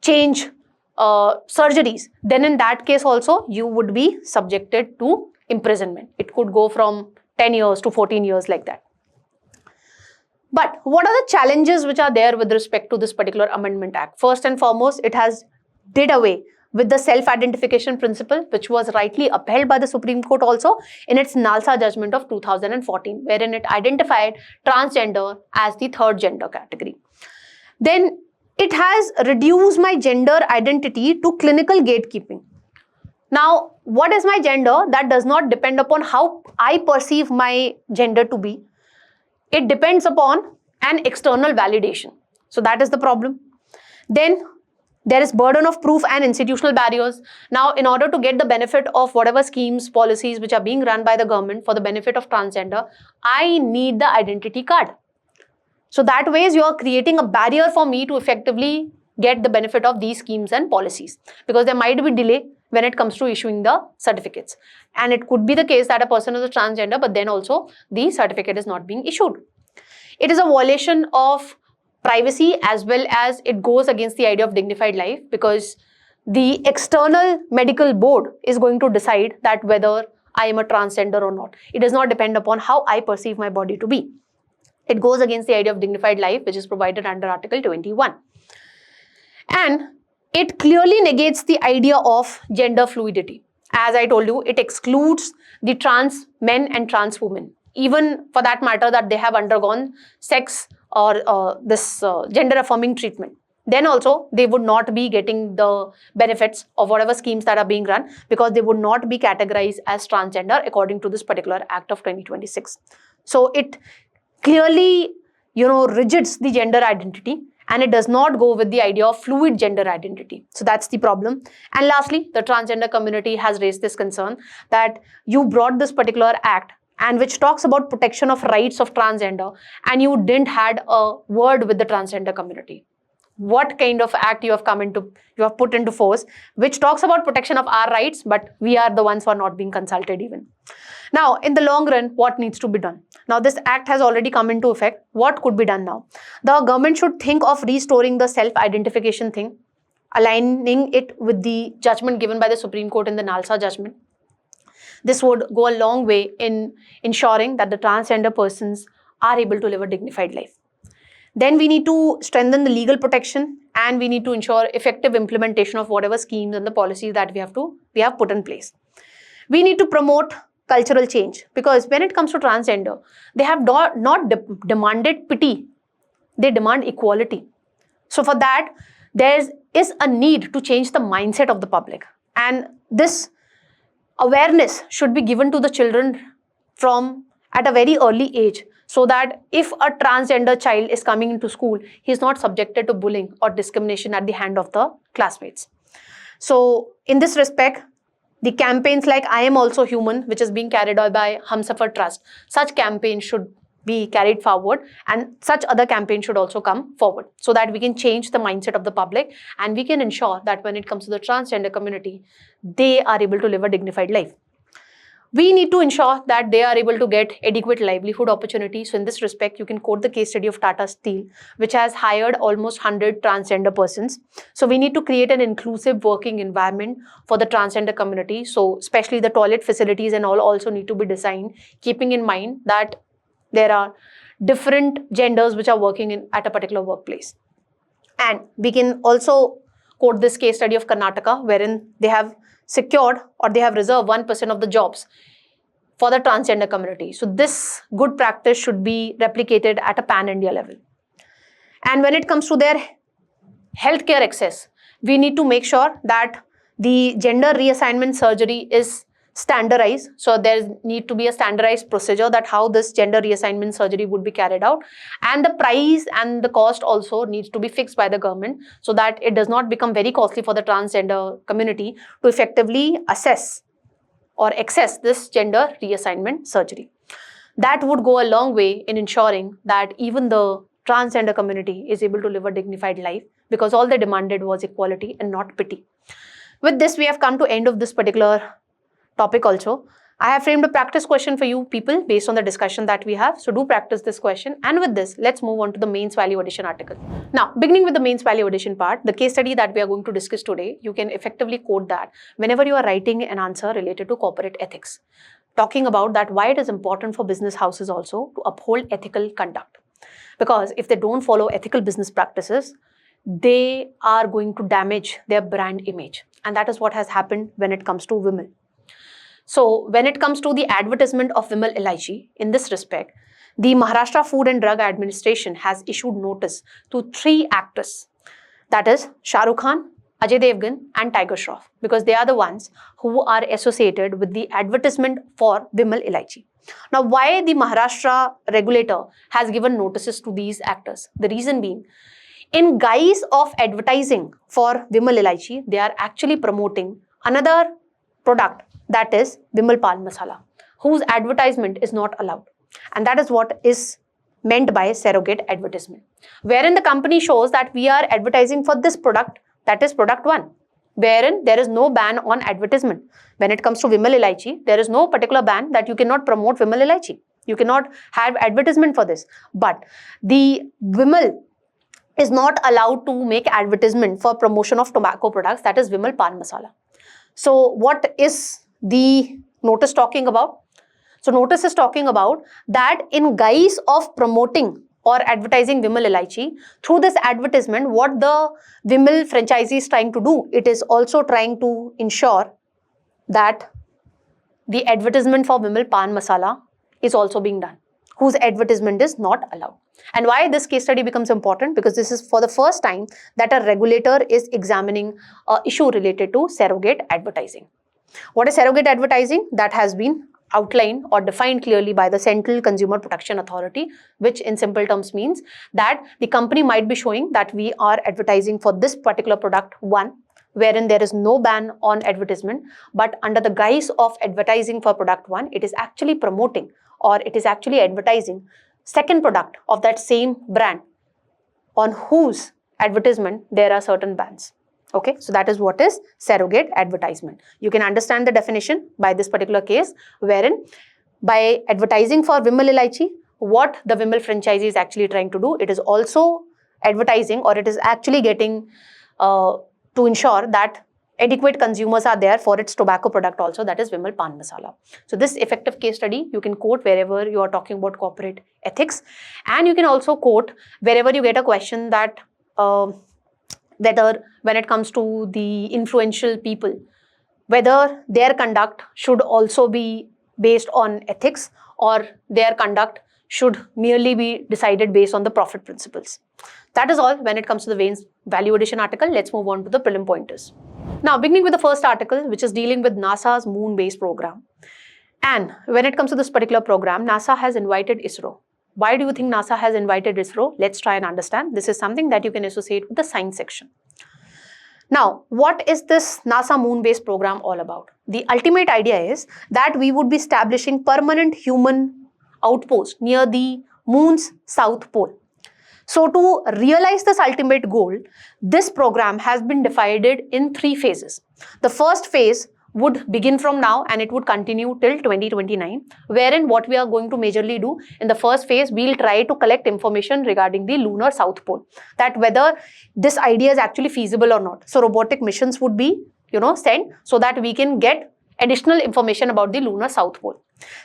change surgeries, then in that case also you would be subjected to imprisonment. It could go from 10 years to 14 years like that. But what are the challenges which are there with respect to this particular Amendment Act? First and foremost, it has did away with the self-identification principle, which was rightly upheld by the Supreme Court also in its Nalsa judgment of 2014, wherein it identified transgender as the third gender category. Then it has reduced my gender identity to clinical gatekeeping. Now, what is my gender? That does not depend upon how I perceive my gender to be. It depends upon an external validation. So that is the problem. Then there is burden of proof and institutional barriers. Now, in order to get the benefit of whatever schemes, policies which are being run by the government for the benefit of transgender, I need the identity card. So that way you are creating a barrier for me to effectively get the benefit of these schemes and policies, because there might be delay when it comes to issuing the certificates. And it could be the case that a person is a transgender, but then also the certificate is not being issued. It is a violation of privacy, as well as it goes against the idea of dignified life, because the external medical board is going to decide that whether I am a transgender or not. It does not depend upon how I perceive my body to be. It goes against the idea of dignified life, which is provided under Article 21. And it clearly negates the idea of gender fluidity. As I told you, it excludes the trans men and trans women, even for that matter that they have undergone sex or this gender affirming treatment. Then also they would not be getting the benefits of whatever schemes that are being run, because they would not be categorized as transgender according to this particular Act of 2026. So it clearly, rigids the gender identity, and it does not go with the idea of fluid gender identity. So that's the problem. And lastly, the transgender community has raised this concern that you brought this particular act, and which talks about protection of rights of transgender, and you didn't had a word with the transgender community. What kind of act you have put into force, which talks about protection of our rights, but we are the ones who are not being consulted even. Now, in the long run, what needs to be done? Now, this act has already come into effect. What could be done now? The government should think of restoring the self-identification thing. aligning it with the judgment given by the Supreme Court in the Nalsa judgment. This would go a long way in ensuring that the transgender persons are able to live a dignified life. Then we need to strengthen the legal protection, and we need to ensure effective implementation of whatever schemes and the policies that we have put in place. We need to promote cultural change, because when it comes to transgender, they have not demanded pity, they demand equality. So for that, there is a need to change the mindset of the public, and this awareness should be given to the children from at a very early age, so that if a transgender child is coming into school, he is not subjected to bullying or discrimination at the hand of the classmates. So in this respect, the campaigns like I Am Also Human, which is being carried out by Humsafar Trust, such campaigns should be carried forward, and such other campaigns should also come forward, so that we can change the mindset of the public, and we can ensure that when it comes to the transgender community, they are able to live a dignified life. We need to ensure that they are able to get adequate livelihood opportunities. So in this respect, you can quote the case study of Tata Steel, which has hired almost 100 transgender persons. So we need to create an inclusive working environment for the transgender community. So especially the toilet facilities and all also need to be designed, keeping in mind that there are different genders which are working at a particular workplace. And we can also quote this case study of Karnataka, wherein they have secured or they have reserved 1% of the jobs for the transgender community. So this good practice should be replicated at a pan-India level. And when it comes to their healthcare access, we need to make sure that the gender reassignment surgery is standardized. So there need to be a standardized procedure that how this gender reassignment surgery would be carried out, and the price and the cost also needs to be fixed by the government, so that it does not become very costly for the transgender community to effectively assess or access this gender reassignment surgery. That would go a long way in ensuring that even the transgender community is able to live a dignified life, because all they demanded was equality and not pity. With this, we have come to end of this particular topic also. I have framed a practice question for you people based on the discussion that we have. So do practice this question. And with this, let's move on to the mains value addition article. Now, beginning with the mains value addition part, the case study that we are going to discuss today, you can effectively quote that whenever you are writing an answer related to corporate ethics, talking about that why it is important for business houses also to uphold ethical conduct. Because if they don't follow ethical business practices, they are going to damage their brand image. And that is what has happened when it comes to women. So when it comes to the advertisement of Vimal Elaichi, in this respect, the Maharashtra Food and Drug Administration has issued notice to 3 actors, that is Shah Rukh Khan, Ajay Devgan and Tiger Shroff, because they are the ones who are associated with the advertisement for Vimal Elaichi. Now, why the Maharashtra regulator has given notices to these actors? The reason being, in guise of advertising for Vimal Elaichi, they are actually promoting another product, that is Vimal Pan Masala, whose advertisement is not allowed. And that is what is meant by surrogate advertisement, wherein the company shows that we are advertising for this product, that is product 1, wherein there is no ban on advertisement. When it comes to Vimal Elaichi, there is no particular ban that you cannot promote Vimal Elaichi. You cannot have advertisement for this. But the Vimal is not allowed to make advertisement for promotion of tobacco products, that is Vimal Pan Masala. So what is the notice talking about? So notice is talking about that in guise of promoting or advertising Vimal Elaichi, through this advertisement, what the Vimal franchisee is trying to do, it is also trying to ensure that the advertisement for Vimal Pan Masala is also being done, whose advertisement is not allowed. And why this case study becomes important? Because this is for the first time that a regulator is examining an issue related to surrogate advertising. What is surrogate advertising? That has been outlined or defined clearly by the Central Consumer Protection Authority, which in simple terms means that the company might be showing that we are advertising for this particular product 1, wherein there is no ban on advertisement, but under the guise of advertising for product 1, it is actually promoting or it is actually advertising second product of that same brand on whose advertisement there are certain bans. Okay, so that is what is surrogate advertisement. You can understand the definition by this particular case, wherein by advertising for Vimal Elaichi, what the Vimal franchisee is actually trying to do, it is also advertising or it is actually getting to to ensure that adequate consumers are there for its tobacco product also, that is Vimal Pan Masala. So this effective case study you can quote wherever you are talking about corporate ethics, and you can also quote wherever you get a question that whether when it comes to the influential people, whether their conduct should also be based on ethics or their conduct should merely be decided based on the profit principles. That is all when it comes to the value addition article. Let's move on to the prelim pointers. Now, beginning with the first article, which is dealing with NASA's moon-based program. And when it comes to this particular program, NASA has invited ISRO. Why do you think NASA has invited ISRO? Let's try and understand. This is something that you can associate with the science section. Now, what is this NASA moon-based program all about? The ultimate idea is that we would be establishing permanent human outposts near the moon's south pole. So to realize this ultimate goal, this program has been divided in 3 phases. The first phase would begin from now and it would continue till 2029, wherein what we are going to majorly do in the first phase, we'll try to collect information regarding the lunar south pole, that whether this idea is actually feasible or not. So robotic missions would be, sent so that we can get additional information about the lunar south pole.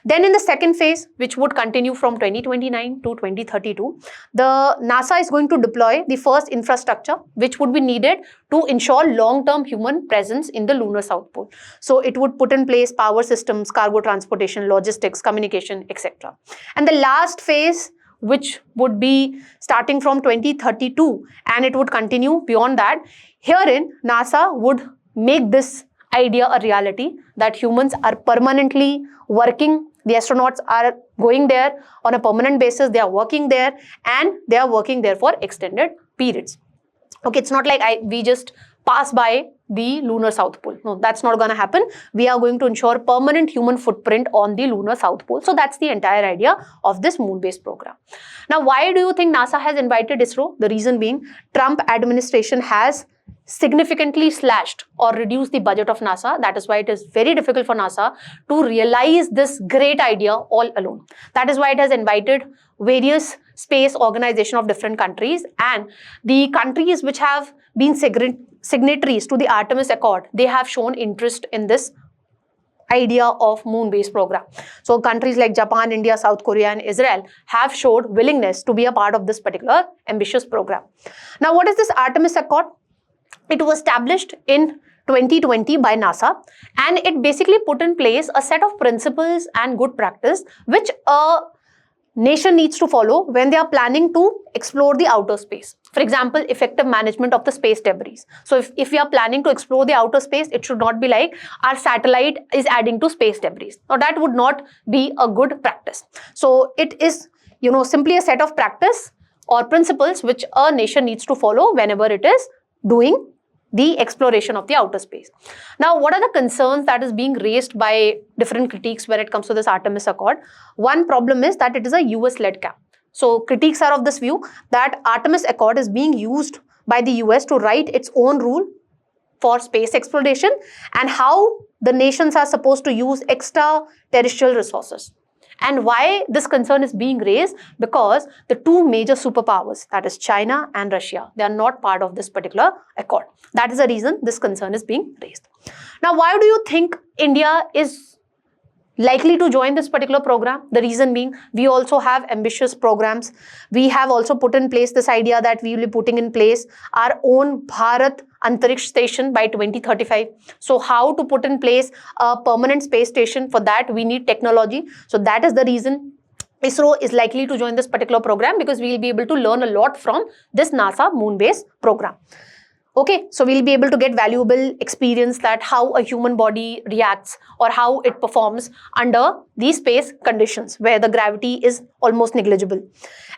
Then in the second phase, which would continue from 2029 to 2032, the NASA is going to deploy the first infrastructure which would be needed to ensure long-term human presence in the lunar south pole. So it would put in place power systems, cargo transportation, logistics, communication, etc. And the last phase, which would be starting from 2032 and it would continue beyond that, herein NASA would make this idea a reality, that humans are permanently working, the astronauts are going there on a permanent basis, they are working there and they are working there for extended periods. Okay, it's not like we just pass by the lunar south pole. No, that's not going to happen. We are going to ensure permanent human footprint on the lunar south pole. So that's the entire idea of this moon-based program. Now, why do you think NASA has invited ISRO? The reason being, Trump administration has significantly slashed or reduced the budget of NASA. That is why it is very difficult for NASA to realize this great idea all alone. That is why it has invited various space organizations of different countries, and the countries which have been signatories to the Artemis Accord, they have shown interest in this idea of moon-based program. So countries like Japan, India, South Korea and Israel have showed willingness to be a part of this particular ambitious program. Now, what is this Artemis Accord? It was established in 2020 by NASA, and it basically put in place a set of principles and good practice which a nation needs to follow when they are planning to explore the outer space. For example, effective management of the space debris. So if we are planning to explore the outer space, it should not be like our satellite is adding to space debris. Now that would not be a good practice. So it is, simply a set of practice or principles which a nation needs to follow whenever it is doing the exploration of the outer space. Now, what are the concerns that is being raised by different critiques when it comes to this Artemis Accord? One problem is that it is a US-led camp. So critiques are of this view that Artemis Accord is being used by the US to write its own rule for space exploration and how the nations are supposed to use extraterrestrial resources. And why this concern is being raised? Because the two major superpowers, that is China and Russia, they are not part of this particular accord. That is the reason this concern is being raised. Now, why do you think India is likely to join this particular program? The reason being, we also have ambitious programs. We have also put in place this idea that we will be putting in place our own Bharat Antariksh station by 2035. So how to put in place a permanent space station? For that, we need technology. So that is the reason ISRO is likely to join this particular program, because we will be able to learn a lot from this NASA moon-based program. Okay, so we'll be able to get valuable experience that how a human body reacts or how it performs under these space conditions where the gravity is almost negligible.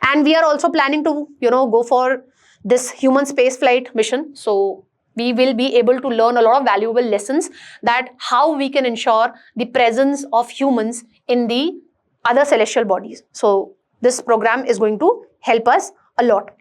And we are also planning to, go for this human space flight mission. So we will be able to learn a lot of valuable lessons that how we can ensure the presence of humans in the other celestial bodies. So this program is going to help us a lot.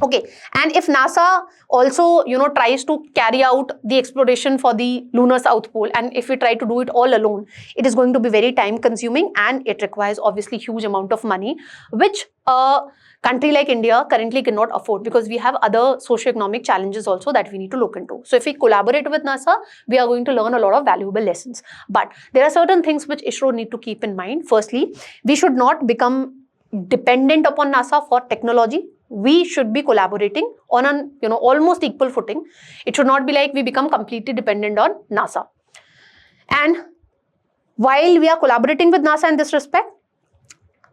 Okay, and if NASA also, tries to carry out the exploration for the lunar south pole, and if we try to do it all alone, it is going to be very time consuming and it requires obviously huge amount of money, which a country like India currently cannot afford, because we have other socio-economic challenges also that we need to look into. So if we collaborate with NASA, we are going to learn a lot of valuable lessons. But there are certain things which ISRO need to keep in mind. Firstly, we should not become dependent upon NASA for technology. We should be collaborating on an almost equal footing. It should not be like we become completely dependent on NASA. And while we are collaborating with NASA in this respect,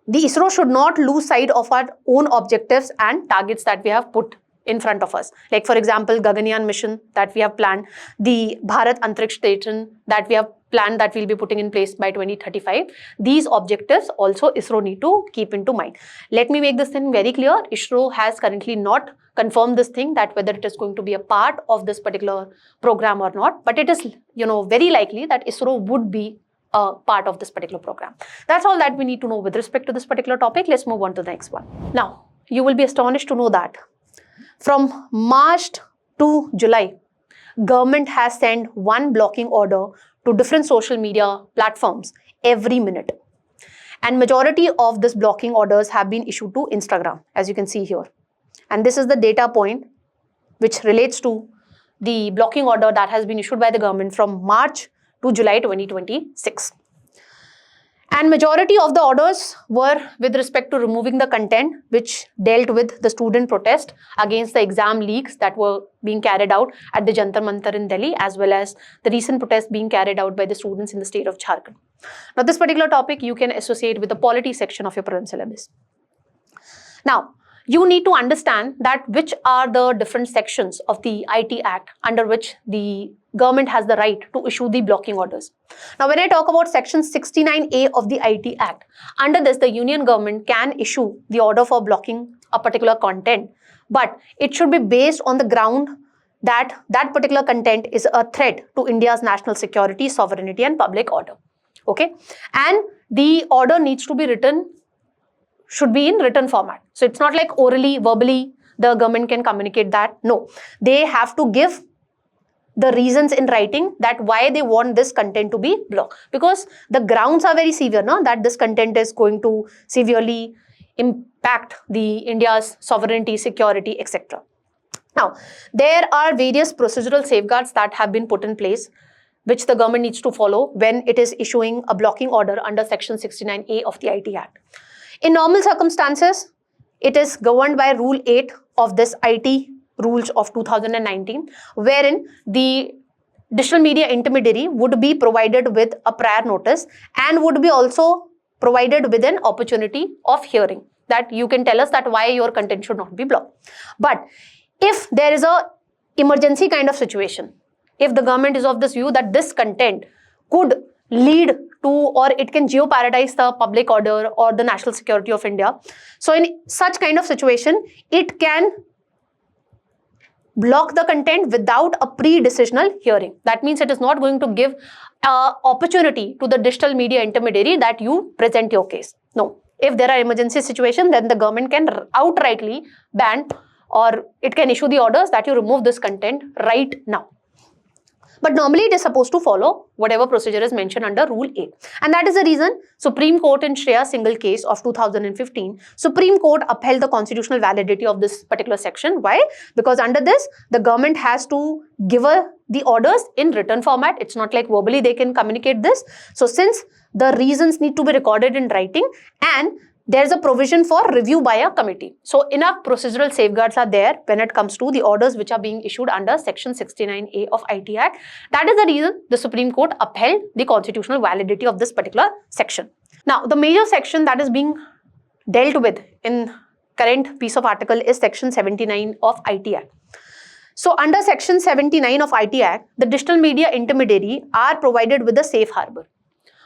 the ISRO should not lose sight of our own objectives and targets that we have put in front of us. Like for example, Gaganyaan mission that we have planned, the Bharat Antariksh Station that we have planned that we'll be putting in place by 2035. These objectives also ISRO need to keep into mind. Let me make this thing very clear. ISRO has currently not confirmed this thing that whether it is going to be a part of this particular program or not, but it is very likely that ISRO would be a part of this particular program. That's all that we need to know with respect to this particular topic. Let's move on to the next one. Now, you will be astonished to know that from March to July, government has sent one blocking order to different social media platforms every minute. And majority of this blocking orders have been issued to Instagram, as you can see here. And this is the data point which relates to the blocking order that has been issued by the government from March to July 2026. And majority of the orders were with respect to removing the content which dealt with the student protest against the exam leaks that were being carried out at the Jantar Mantar in Delhi, as well as the recent protest being carried out by the students in the state of Jharkhand. Now, this particular topic you can associate with the polity section of your current syllabus. Now, you need to understand that which are the different sections of the IT Act under which the government has the right to issue the blocking orders. Now, when I talk about section 69A of the IT Act, under this the union government can issue the order for blocking a particular content, but it should be based on the ground that that particular content is a threat to India's national security, sovereignty and public order. Okay, and the order needs to be written, should be in written format. So it's not like orally, verbally, the government can communicate that. No, they have to give the reasons in writing that why they want this content to be blocked. Because the grounds are very severe, no? That this content is going to severely impact the India's sovereignty, security, etc. Now, there are various procedural safeguards that have been put in place which the government needs to follow when it is issuing a blocking order under section 69A of the IT Act. In normal circumstances, it is governed by Rule 8 of this IT rules of 2019, wherein the digital media intermediary would be provided with a prior notice and would be also provided with an opportunity of hearing that you can tell us that why your content should not be blocked. But if there is a emergency kind of situation, if the government is of this view that this content could lead to or it can jeopardize the public order or the national security of India, so in such kind of situation, it can block the content without a pre-decisional hearing. That means it is not going to give opportunity to the digital media intermediary that you present your case. No. If there are emergency situations, then the government can outrightly ban or it can issue the orders that you remove this content right now. But normally it is supposed to follow whatever procedure is mentioned under Rule 8. And that is the reason Supreme Court in Shreya single case of 2015, Supreme Court upheld the constitutional validity of this particular section. Why? Because under this, the government has to give the orders in written format. It's not like verbally they can communicate this. So since the reasons need to be recorded in writing and there's a provision for review by a committee. So enough procedural safeguards are there when it comes to the orders which are being issued under section 69A of IT Act. That is the reason the Supreme Court upheld the constitutional validity of this particular section. Now, the major section that is being dealt with in current piece of article is section 79 of IT Act. So under section 79 of IT Act, the digital media intermediary are provided with a safe harbor.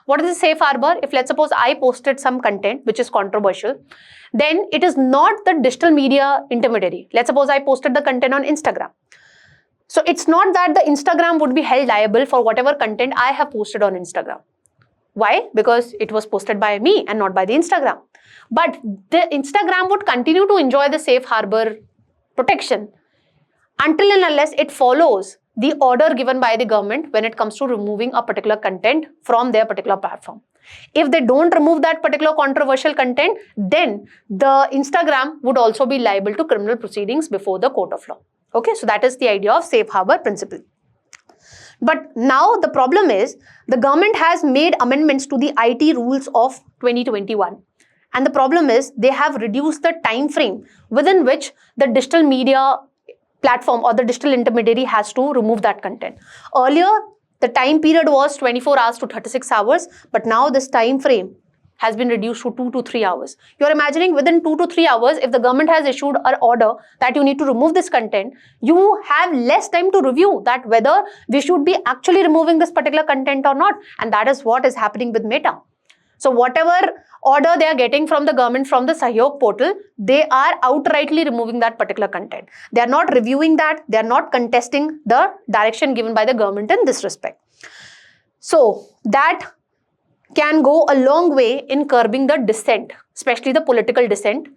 What is a safe harbor? If let's suppose I posted some content which is controversial, then it is not the digital media intermediary. Let's suppose I posted the content on Instagram. So it's not that the Instagram would be held liable for whatever content I have posted on Instagram. Why? Because it was posted by me and not by the Instagram. But the Instagram would continue to enjoy the safe harbor protection until and unless it follows the order given by the government when it comes to removing a particular content from their particular platform. If they don't remove that particular controversial content, then the Instagram would also be liable to criminal proceedings before the court of law. Okay, so that is the idea of safe harbor principle. But now the problem is the government has made amendments to the IT rules of 2021. And the problem is they have reduced the time frame within which the digital media platform or the digital intermediary has to remove that content. Earlier, the time period was 24 hours to 36 hours, but now this time frame has been reduced to 2 to 3 hours. You're imagining within 2 to 3 hours, if the government has issued an order that you need to remove this content, you have less time to review that whether we should be actually removing this particular content or not. And that is what is happening with Meta. So whatever order they are getting from the government from the Sahyog portal, they are outrightly removing that particular content. They are not reviewing that. They are not contesting the direction given by the government in this respect. So that can go a long way in curbing the dissent, especially the political dissent,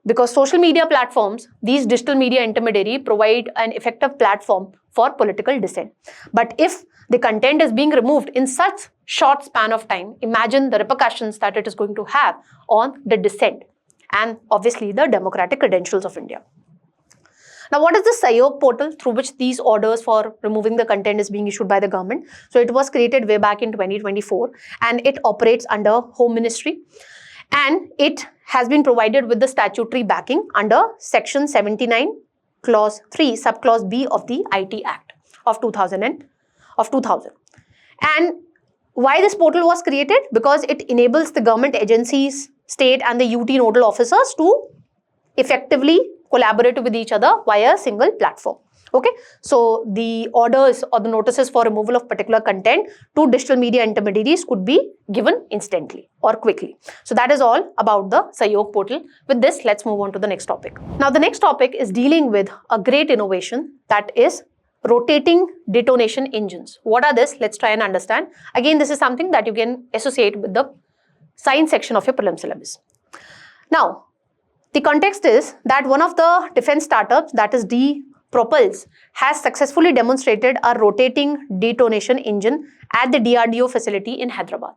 because social media platforms, these digital media intermediary provide an effective platform for political dissent. But if the content is being removed in such short span of time, imagine the repercussions that it is going to have on the dissent and obviously the democratic credentials of India. Now, what is the Sahyog portal through which these orders for removing the content is being issued by the government? So it was created way back in 2024 and it operates under Home Ministry, and it has been provided with the statutory backing under Section 79, Clause 3, Subclause B of the IT Act of 2000. And why this portal was created? Because it enables the government agencies, state and the UT nodal officers to effectively collaborate with each other via a single platform. Okay, so the orders or the notices for removal of particular content to digital media intermediaries could be given instantly or quickly. So that is all about the Sahyog portal. With this, let's move on to the next topic. Now, the next topic is dealing with a great innovation, that is rotating detonation engines. What are this? Let's try and understand. Again, this is something that you can associate with the science section of your prelim syllabus. Now, the context is that one of the defense startups, that is Propulse, has successfully demonstrated a rotating detonation engine at the DRDO facility in Hyderabad.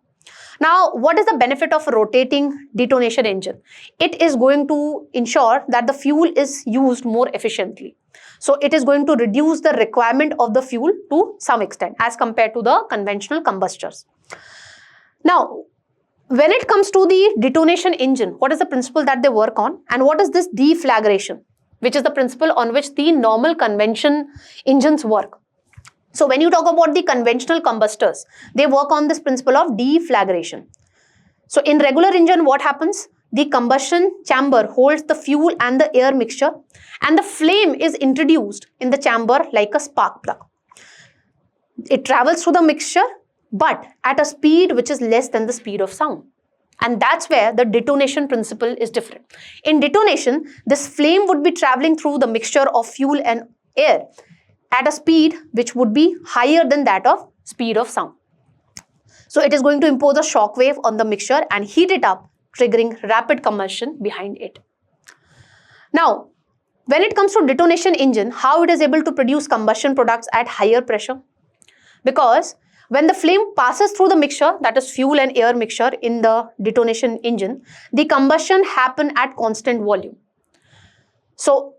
Now, what is the benefit of a rotating detonation engine? It is going to ensure that the fuel is used more efficiently. So it is going to reduce the requirement of the fuel to some extent as compared to the conventional combustors. Now, when it comes to the detonation engine, what is the principle that they work on? And what is this deflagration, which is the principle on which the normal convention engines work? So when you talk about the conventional combustors, they work on this principle of deflagration. So in regular engine, what happens? The combustion chamber holds the fuel and the air mixture, and the flame is introduced in the chamber like a spark plug. It travels through the mixture, but at a speed which is less than the speed of sound. And that's where the detonation principle is different. In detonation, this flame would be traveling through the mixture of fuel and air at a speed which would be higher than that of speed of sound. So it is going to impose a shock wave on the mixture and heat it up, triggering rapid combustion behind it. Now, when it comes to detonation engine, how it is able to produce combustion products at higher pressure? Because when the flame passes through the mixture, that is fuel and air mixture in the detonation engine, the combustion happen at constant volume. So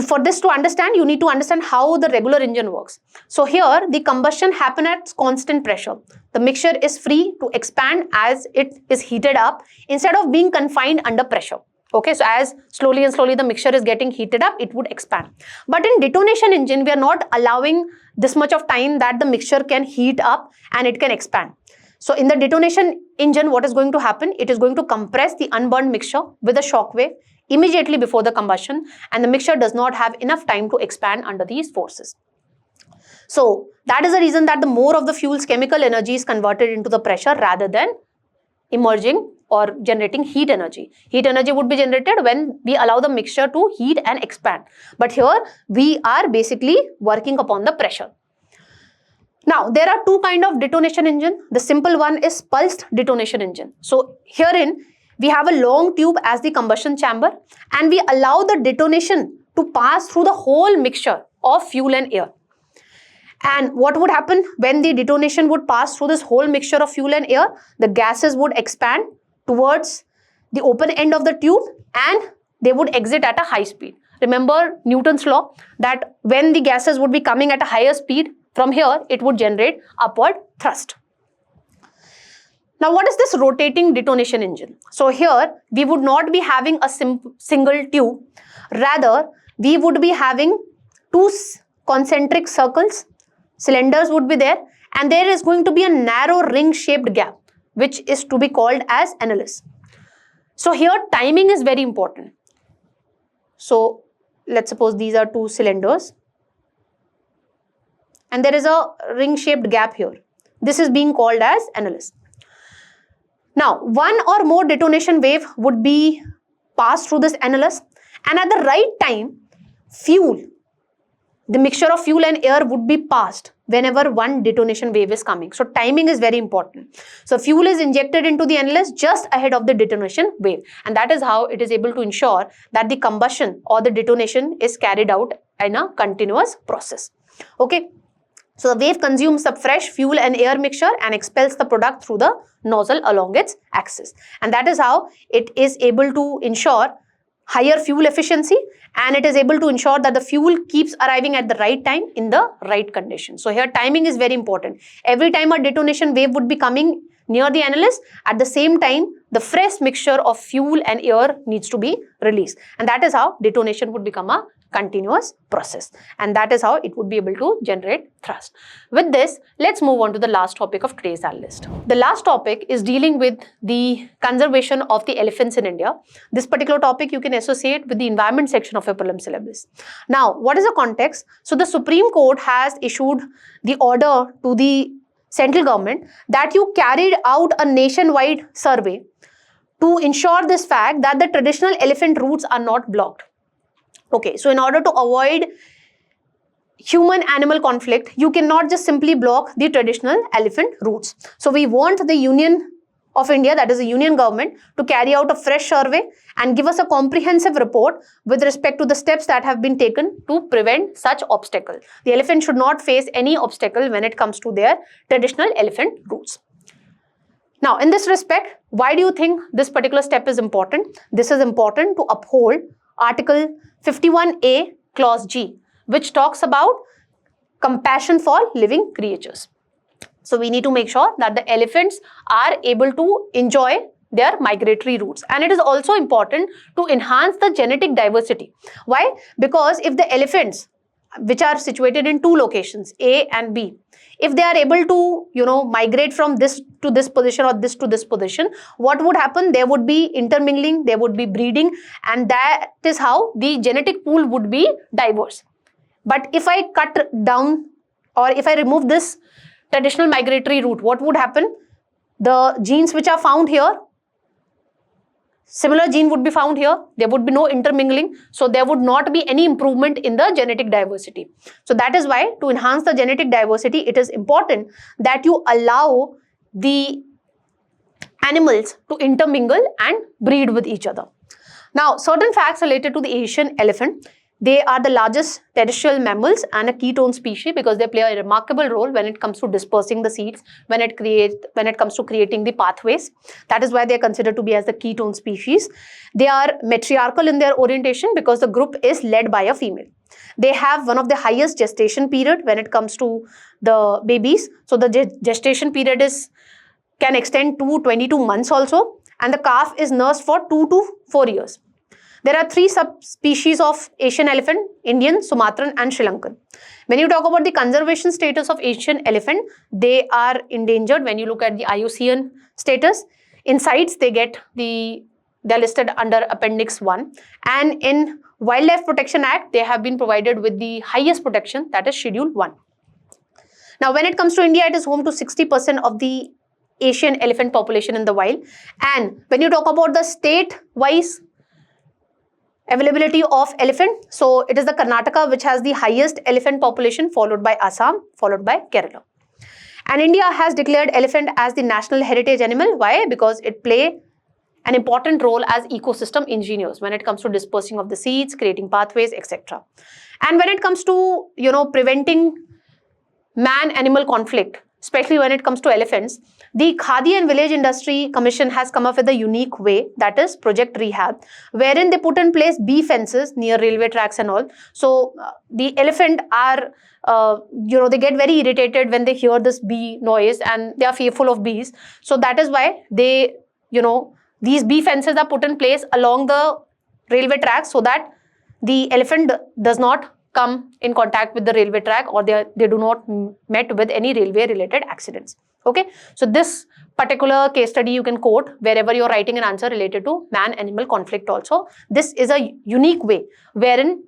for this to understand, you need to understand how the regular engine works. So here, the combustion happen at constant pressure. The mixture is free to expand as it is heated up instead of being confined under pressure. Okay, so as slowly and slowly the mixture is getting heated up, it would expand. But in detonation engine, we are not allowing this much of time that the mixture can heat up and it can expand. So in the detonation engine, what is going to happen? It is going to compress the unburned mixture with a shock wave immediately before the combustion, and the mixture does not have enough time to expand under these forces. So that is the reason that the more of the fuel's chemical energy is converted into the pressure rather than emerging or generating heat energy. Heat energy would be generated when we allow the mixture to heat and expand. But here we are basically working upon the pressure. Now, there are two kinds of detonation engine. The simple one is pulsed detonation engine. So herein we have a long tube as the combustion chamber and we allow the detonation to pass through the whole mixture of fuel and air. And what would happen when the detonation would pass through this whole mixture of fuel and air? The gases would expand towards the open end of the tube and they would exit at a high speed. Remember Newton's law that when the gases would be coming at a higher speed, from here it would generate upward thrust. Now, what is this rotating detonation engine? So here we would not be having a single tube. Rather, we would be having two concentric circles. Cylinders would be there, and there is going to be a narrow ring-shaped gap, which is to be called as analyst. So here timing is very important. So let's suppose these are two cylinders, and there is a ring-shaped gap here. This is being called as analyst. Now, one or more detonation wave would be passed through this analyst, and at the right time, fuel, the mixture of fuel and air would be passed whenever one detonation wave is coming. So timing is very important. So fuel is injected into the analyst just ahead of the detonation wave, and that is how it is able to ensure that the combustion or the detonation is carried out in a continuous process. Okay. So the wave consumes the fresh fuel and air mixture and expels the product through the nozzle along its axis. And that is how it is able to ensure higher fuel efficiency, and it is able to ensure that the fuel keeps arriving at the right time in the right condition. So here timing is very important. Every time a detonation wave would be coming near the analyst, at the same time the fresh mixture of fuel and air needs to be released, and that is how detonation would become a continuous process, and that is how it would be able to generate thrust. With this, let's move on to the last topic of today's analyst. The last topic is dealing with the conservation of the elephants in India. This particular topic you can associate with the environment section of your prelim syllabus. Now, what is the context? So the Supreme Court has issued the order to the central government that you carried out a nationwide survey to ensure this fact that the traditional elephant routes are not blocked. Okay, so in order to avoid human-animal conflict, you cannot just simply block the traditional elephant routes. So we want the Union of India, that is the Union government, to carry out a fresh survey and give us a comprehensive report with respect to the steps that have been taken to prevent such obstacle. The elephant should not face any obstacle when it comes to their traditional elephant routes. Now, in this respect, why do you think this particular step is important? This is important to uphold Article 51A Clause G, which talks about compassion for living creatures. So we need to make sure that the elephants are able to enjoy their migratory routes, and it is also important to enhance the genetic diversity. Why? Because if the elephants, which are situated in two locations, A and B, if they are able to, migrate from this to this position or this to this position, what would happen? There would be intermingling, there would be breeding, and that is how the genetic pool would be diverse. But if I cut down or if I remove this traditional migratory route, what would happen? The genes which are found here, similar gene would be found here, there would be no intermingling, so there would not be any improvement in the genetic diversity. So that is why, to enhance the genetic diversity, it is important that you allow the animals to intermingle and breed with each other. Now, certain facts related to the Asian elephant. They are the largest terrestrial mammals and a ketone species because they play a remarkable role when it comes to dispersing the seeds, when it comes to creating the pathways. That is why they are considered to be as the ketone species. They are matriarchal in their orientation because the group is led by a female. They have one of the highest gestation period when it comes to the babies. So the gestation period can extend to 22 months also, and the calf is nursed for 2 to 4 years. There are 3 subspecies of Asian elephant: Indian, Sumatran and Sri Lankan. When you talk about the conservation status of Asian elephant, they are endangered. When you look at the IUCN status, in CITES they're listed under Appendix 1, and in Wildlife Protection Act they have been provided with the highest protection, that is Schedule 1. Now when it comes to India, it is home to 60% of the Asian elephant population in the wild, and when you talk about the state-wise availability of elephant, so it is the Karnataka which has the highest elephant population, followed by Assam, followed by Kerala. And India has declared elephant as the national heritage animal. Why? Because it play an important role as ecosystem engineers when it comes to dispersing of the seeds, creating pathways, etc. And when it comes to, preventing man-animal conflict, especially when it comes to elephants, the Khadi and Village Industry Commission has come up with a unique way, that is Project Rehab, wherein they put in place bee fences near railway tracks and all. So the elephant are, they get very irritated when they hear this bee noise and they are fearful of bees. So that is why they, these bee fences are put in place along the railway tracks so that the elephant does not come in contact with the railway track, or they do not met with any railway related accidents. Okay, so this particular case study you can quote wherever you're writing an answer related to man-animal conflict also. This is a unique way wherein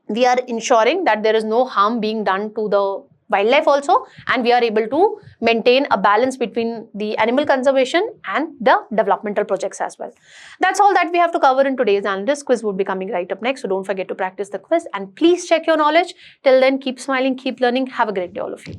we are ensuring that there is no harm being done to the wildlife also, and we are able to maintain a balance between the animal conservation and the developmental projects as well. That's all that we have to cover in today's analyst. Quiz would be coming right up next, so don't forget to practice the quiz and please check your knowledge. Till then, keep smiling, keep learning. Have a great day, all of you.